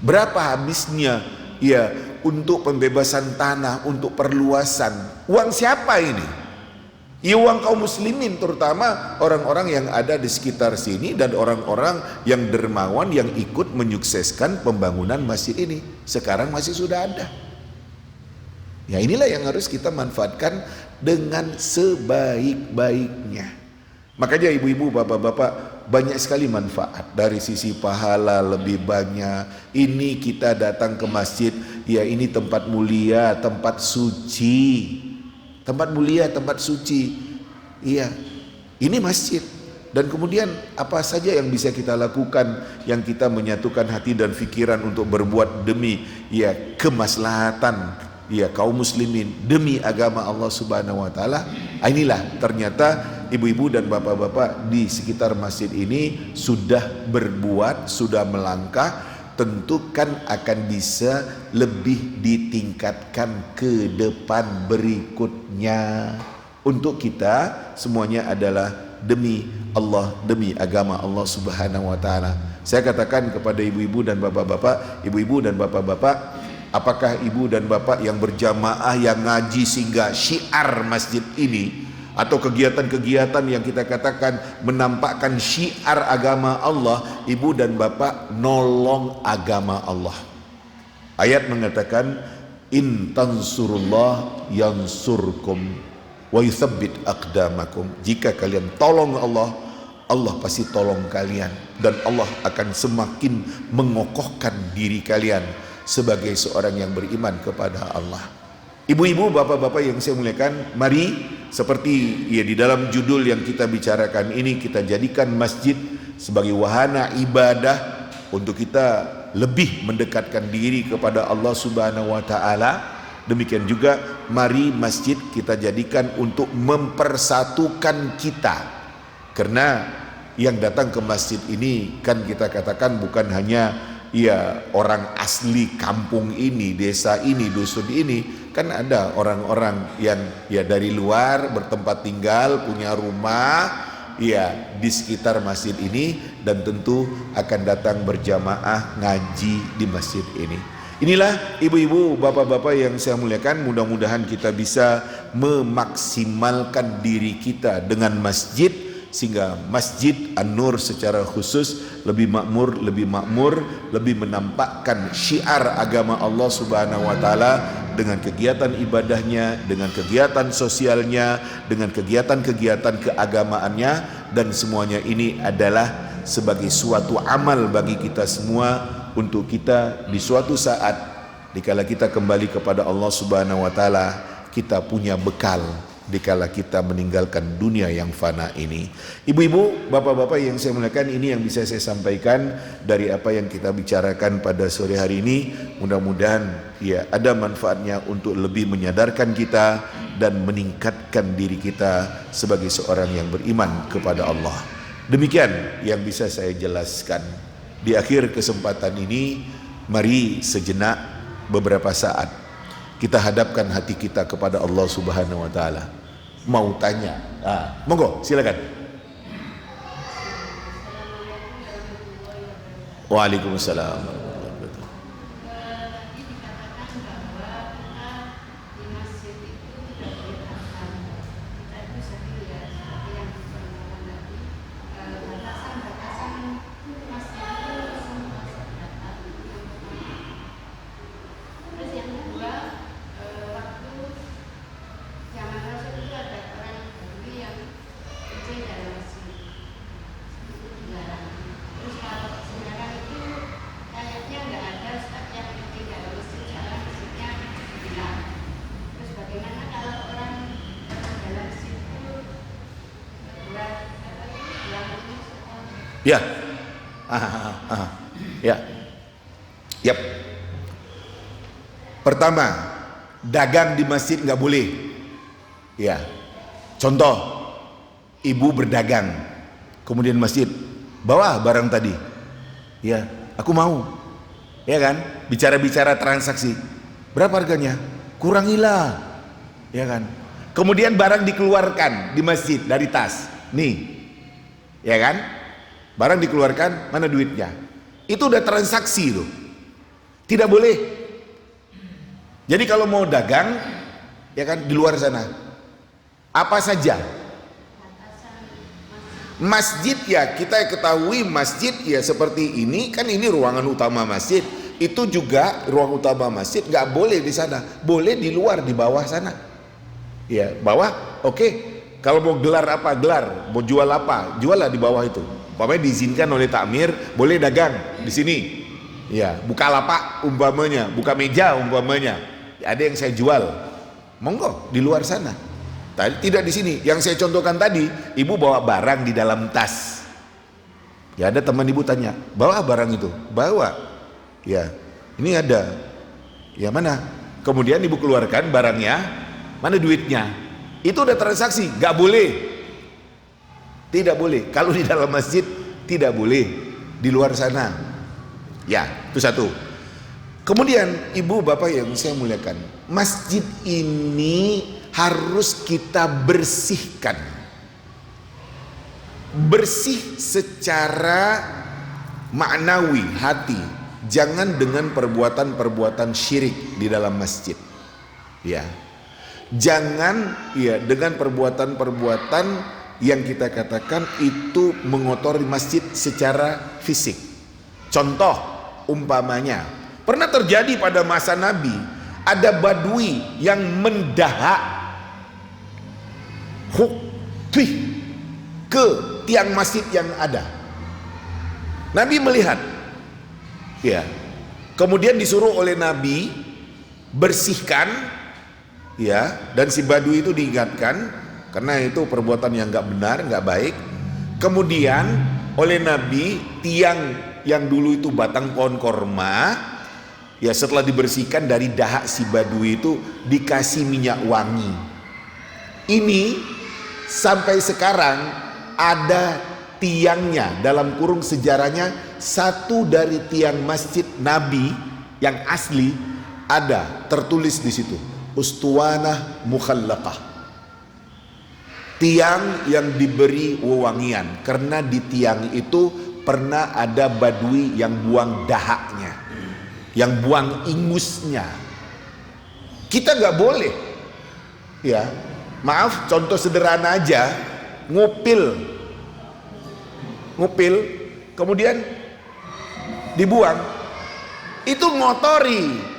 berapa habisnya ya untuk pembebasan tanah, untuk perluasan, uang siapa ini? Ya uang kaum muslimin, terutama orang-orang yang ada di sekitar sini dan orang-orang yang dermawan yang ikut menyukseskan pembangunan masjid ini. Sekarang masih sudah ada. Ya inilah yang harus kita manfaatkan dengan sebaik-baiknya. Makanya ibu-ibu, bapak-bapak, banyak sekali manfaat. Dari sisi pahala lebih banyak. Ini kita datang ke masjid, ya ini tempat mulia, tempat suci. Tempat mulia, tempat suci. Iya, ini masjid. Dan kemudian apa saja yang bisa kita lakukan, yang kita menyatukan hati dan pikiran untuk berbuat demi ya kemaslahatan ya kaum muslimin, demi agama Allah Subhanahu wa taala. Inilah ternyata ibu-ibu dan bapak-bapak di sekitar masjid ini sudah berbuat, sudah melangkah, tentu kan akan bisa lebih ditingkatkan ke depan berikutnya. Untuk kita semuanya adalah demi Allah, demi agama Allah Subhanahu wa taala. Saya katakan kepada ibu-ibu dan bapak-bapak, apakah ibu dan bapak yang berjamaah, yang ngaji sehingga syiar masjid ini, atau kegiatan-kegiatan yang kita katakan menampakkan syiar agama Allah, ibu dan bapak nolong agama Allah. Ayat mengatakan in tansurullah yansurkum wa yuthabbit aqdamakum. Jika kalian tolong Allah, Allah pasti tolong kalian, dan Allah akan semakin mengokohkan diri kalian sebagai seorang yang beriman kepada Allah. Ibu-ibu, bapak-bapak yang saya muliakan, mari seperti ya di dalam judul yang kita bicarakan ini, kita jadikan masjid sebagai wahana ibadah untuk kita lebih mendekatkan diri kepada Allah Subhanahu wa taala. Demikian juga mari masjid kita jadikan untuk mempersatukan kita. Karena yang datang ke masjid ini kan kita katakan bukan hanya ya orang asli kampung ini, desa ini, dusun ini. Kan ada orang-orang yang ya dari luar bertempat tinggal, punya rumah ya di sekitar masjid ini, dan tentu akan datang berjamaah ngaji di masjid ini. Inilah ibu-ibu, bapak-bapak yang saya muliakan, mudah-mudahan kita bisa memaksimalkan diri kita dengan masjid, sehingga Masjid An-Nur secara khusus lebih makmur, lebih menampakkan syiar agama Allah Subhanahu wa taala dengan kegiatan ibadahnya, dengan kegiatan sosialnya, dengan kegiatan-kegiatan keagamaannya, dan semuanya ini adalah sebagai suatu amal bagi kita semua, untuk kita di suatu saat dikala kita kembali kepada Allah Subhanahu wa taala, kita punya bekal dikala kita meninggalkan dunia yang fana ini. Ibu-ibu, bapak-bapak yang saya muliakan, ini yang bisa saya sampaikan dari apa yang kita bicarakan pada sore hari ini. Mudah-mudahan ya ada manfaatnya untuk lebih menyadarkan kita dan meningkatkan diri kita sebagai seorang yang beriman kepada Allah. Demikian yang bisa saya jelaskan. Di akhir kesempatan ini, mari sejenak beberapa saat kita hadapkan hati kita kepada Allah Subhanahu wa taala. Mau tanya? Monggo, silakan. Waalaikumsalam. Ya, ya, yap. Pertama, dagang di masjid nggak boleh. Ya, contoh, ibu berdagang, kemudian masjid bawa barang tadi. Ya, aku mau. ya kan? Bicara-bicara transaksi, berapa harganya? Kurangilah, ya kan? Kemudian barang dikeluarkan di masjid dari tas, nih, ya kan? Barang dikeluarkan, mana duitnya? Itu udah transaksi tuh, tidak boleh. Jadi kalau mau dagang, ya kan, di luar sana, apa saja. Masjid ya, kita ketahui masjid ya seperti ini, kan ini ruangan utama masjid. Itu juga ruang utama masjid, nggak boleh di sana, boleh di luar, di bawah sana. Ya, bawah, oke. Kalau mau gelar apa, gelar. Mau jual apa, jual lah di bawah itu. Pokoknya diizinkan oleh takmir, boleh dagang di sini. Ya, buka lapak umpamanya, buka meja umpamanya. Ya, ada yang saya jual, monggo di luar sana. Tadi tidak di sini. Yang saya contohkan tadi, ibu bawa barang di dalam tas. Ya, ada teman ibu tanya, bawa barang itu? Bawa. Ya, ini ada. Ya, mana? Kemudian ibu keluarkan barangnya, mana duitnya? Itu udah transaksi, nggak boleh. Tidak boleh. Kalau di dalam masjid tidak boleh, di luar sana. Ya, itu satu. Kemudian ibu bapak yang saya muliakan, masjid ini harus kita bersihkan. Bersih secara maknawi, hati. Jangan dengan perbuatan-perbuatan syirik di dalam masjid. Ya. Jangan ya dengan perbuatan-perbuatan yang kita katakan itu mengotori masjid secara fisik. Contoh umpamanya, pernah terjadi pada masa Nabi, ada badui yang mendahak hukti ke tiang masjid yang ada. Nabi melihat, ya, kemudian disuruh oleh Nabi bersihkan, ya, dan si badui itu diingatkan karena itu perbuatan yang nggak benar, nggak baik. Kemudian oleh Nabi tiang yang dulu itu batang pohon korma, ya, setelah dibersihkan dari dahak si badui itu dikasih minyak wangi. Ini sampai sekarang ada tiangnya, dalam kurung sejarahnya, satu dari tiang masjid Nabi yang asli ada tertulis di situ, Ustuwanah Mukhallaqah. Tiang yang diberi wewangian, karena di tiang itu pernah ada badui yang buang dahaknya, yang buang ingusnya. Kita nggak boleh, ya, maaf, contoh sederhana aja, ngupil, kemudian dibuang, itu ngotori.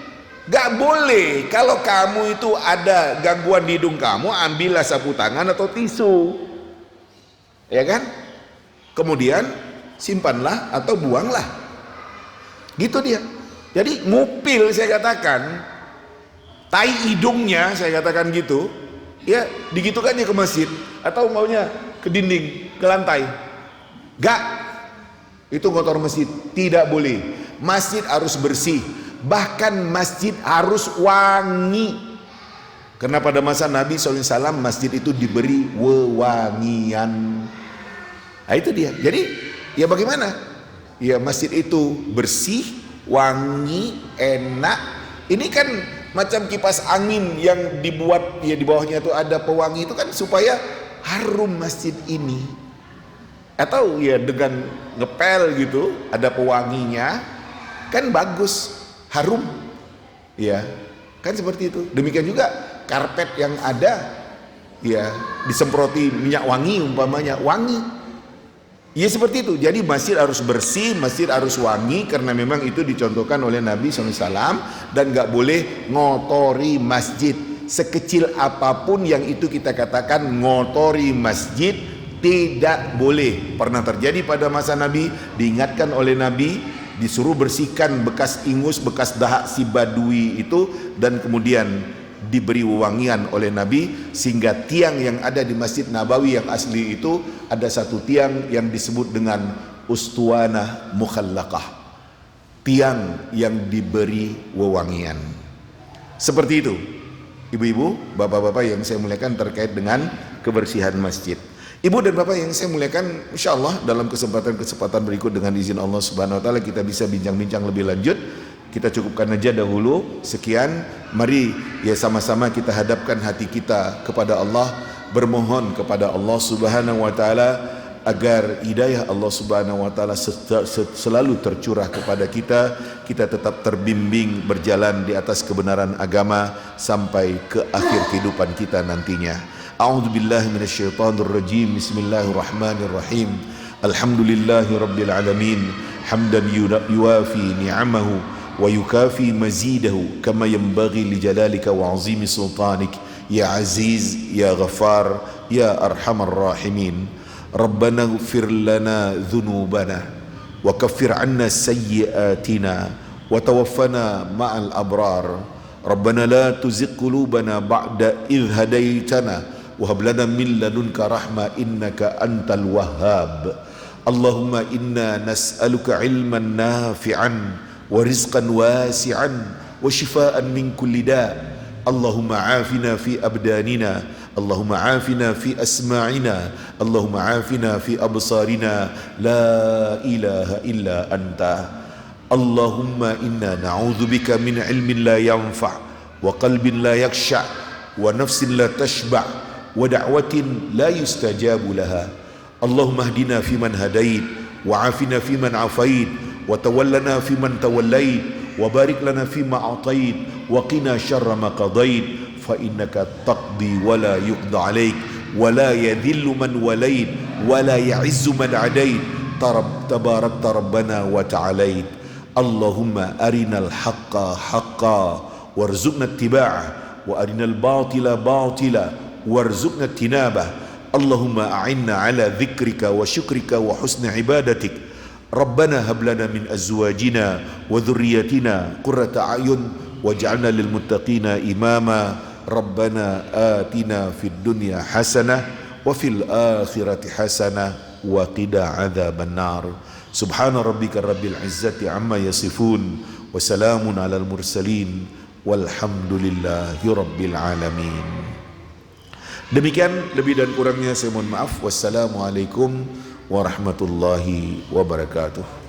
Gak boleh. Kalau kamu itu ada gangguan di hidung kamu, ambillah sapu tangan atau tisu, ya kan, kemudian simpanlah atau buanglah, gitu dia. Jadi ngupil, saya katakan, tai hidungnya, saya katakan gitu, ya, digitukannya ke masjid atau maunya ke dinding, ke lantai. Gak, itu kotor masjid, tidak boleh. Masjid harus bersih, bahkan masjid harus wangi, karena pada masa Nabi SAW masjid itu diberi wewangian. Nah, itu dia. Jadi ya bagaimana? Ya, masjid itu bersih, wangi, enak. Ini kan macam kipas angin yang dibuat ya, di bawahnya itu ada pewangi, itu kan supaya harum masjid ini. Atau ya dengan ngepel gitu, ada pewanginya, kan bagus, harum, ya, kan seperti itu. Demikian juga karpet yang ada, ya, disemproti minyak wangi umpamanya, wangi, ya, seperti itu. Jadi masjid harus bersih, masjid harus wangi, karena memang itu dicontohkan oleh Nabi SAW. Dan gak boleh ngotori masjid, sekecil apapun yang itu kita katakan ngotori masjid, tidak boleh. Pernah terjadi pada masa Nabi, diingatkan oleh Nabi, disuruh bersihkan bekas ingus, bekas dahak si badui itu, dan kemudian diberi wewangian oleh Nabi, sehingga tiang yang ada di Masjid Nabawi yang asli itu ada satu tiang yang disebut dengan Ustuwanah Mukhallaqah, tiang yang diberi wewangian. Seperti itu, ibu-ibu, bapak-bapak yang saya muliakan, terkait dengan kebersihan masjid. Ibu dan bapak yang saya muliakan, insyaallah dalam kesempatan-kesempatan berikut dengan izin Allah Subhanahu wa taala kita bisa bincang-bincang lebih lanjut Kita cukupkan aja dahulu. Sekian, mari ya sama-sama kita hadapkan hati kita kepada Allah, bermohon kepada Allah Subhanahu wa taala agar hidayah Allah Subhanahu wa taala selalu tercurah kepada kita, kita tetap terbimbing berjalan di atas kebenaran agama sampai ke akhir kehidupan kita nantinya. A'udzubillahi minasyaitonir rajim. Bismillahirrahmanirrahim. Alhamdulillahi rabbil alamin. Hamdan yuwafi ni'amahu wa yukafi mazidahu kama yanbaghi li jalalika wa 'azimi sultanik ya aziz ya ghafar ya arhamar rahimin. ربنا اغفر لنا ذنوبنا وكفر عنا سيئاتنا وتوفنا مع الأبرار ربنا لا تزغ قلوبنا بعد إذ هديتنا وهب لنا من لدنك رحمة إنك أنت الوهاب اللهم إنا نسألك علما نافعا ورزقا واسعا وشفاء من كل داء اللهم عافنا في أبداننا اللهم عافنا في أسماعنا اللهم عافنا في أبصارنا لا إله إلا أنت اللهم إنا نعوذ بك من علم لا ينفع وقلب لا يخشع ونفس لا تشبع ودعوة لا يستجاب لها اللهم اهدنا فيمن هديت وعافنا فيمن عافيت وتولنا فيمن توليت وبارك لنا فيما أعطيت وقنا شر ما قضيت فإنك تقضي ولا يقضى عليك ولا يذل من وليت ولا يعز من عديت تباركت ربنا وتعاليت اللهم أرنا الحق حقا وارزقنا اتباعه وأرنا الباطل باطلا وارزقنا اجتنابه اللهم أعنا على ذكرك وشكرك وحسن عبادتك ربنا هب لنا من أزواجنا وذريتنا قرة أعين واجعلنا للمتقين إماما ربنا آتنا في الدنيا حسنة وفي الآخرة حسنة وقنا عذاب النار سبحان ربك رب العزة عما يصفون وسلام على المرسلين والحمد لله رب العالمين. Demikian, lebih dan kurangnya saya mohon maaf. Wassalamualaikum warahmatullahi wabarakatuh.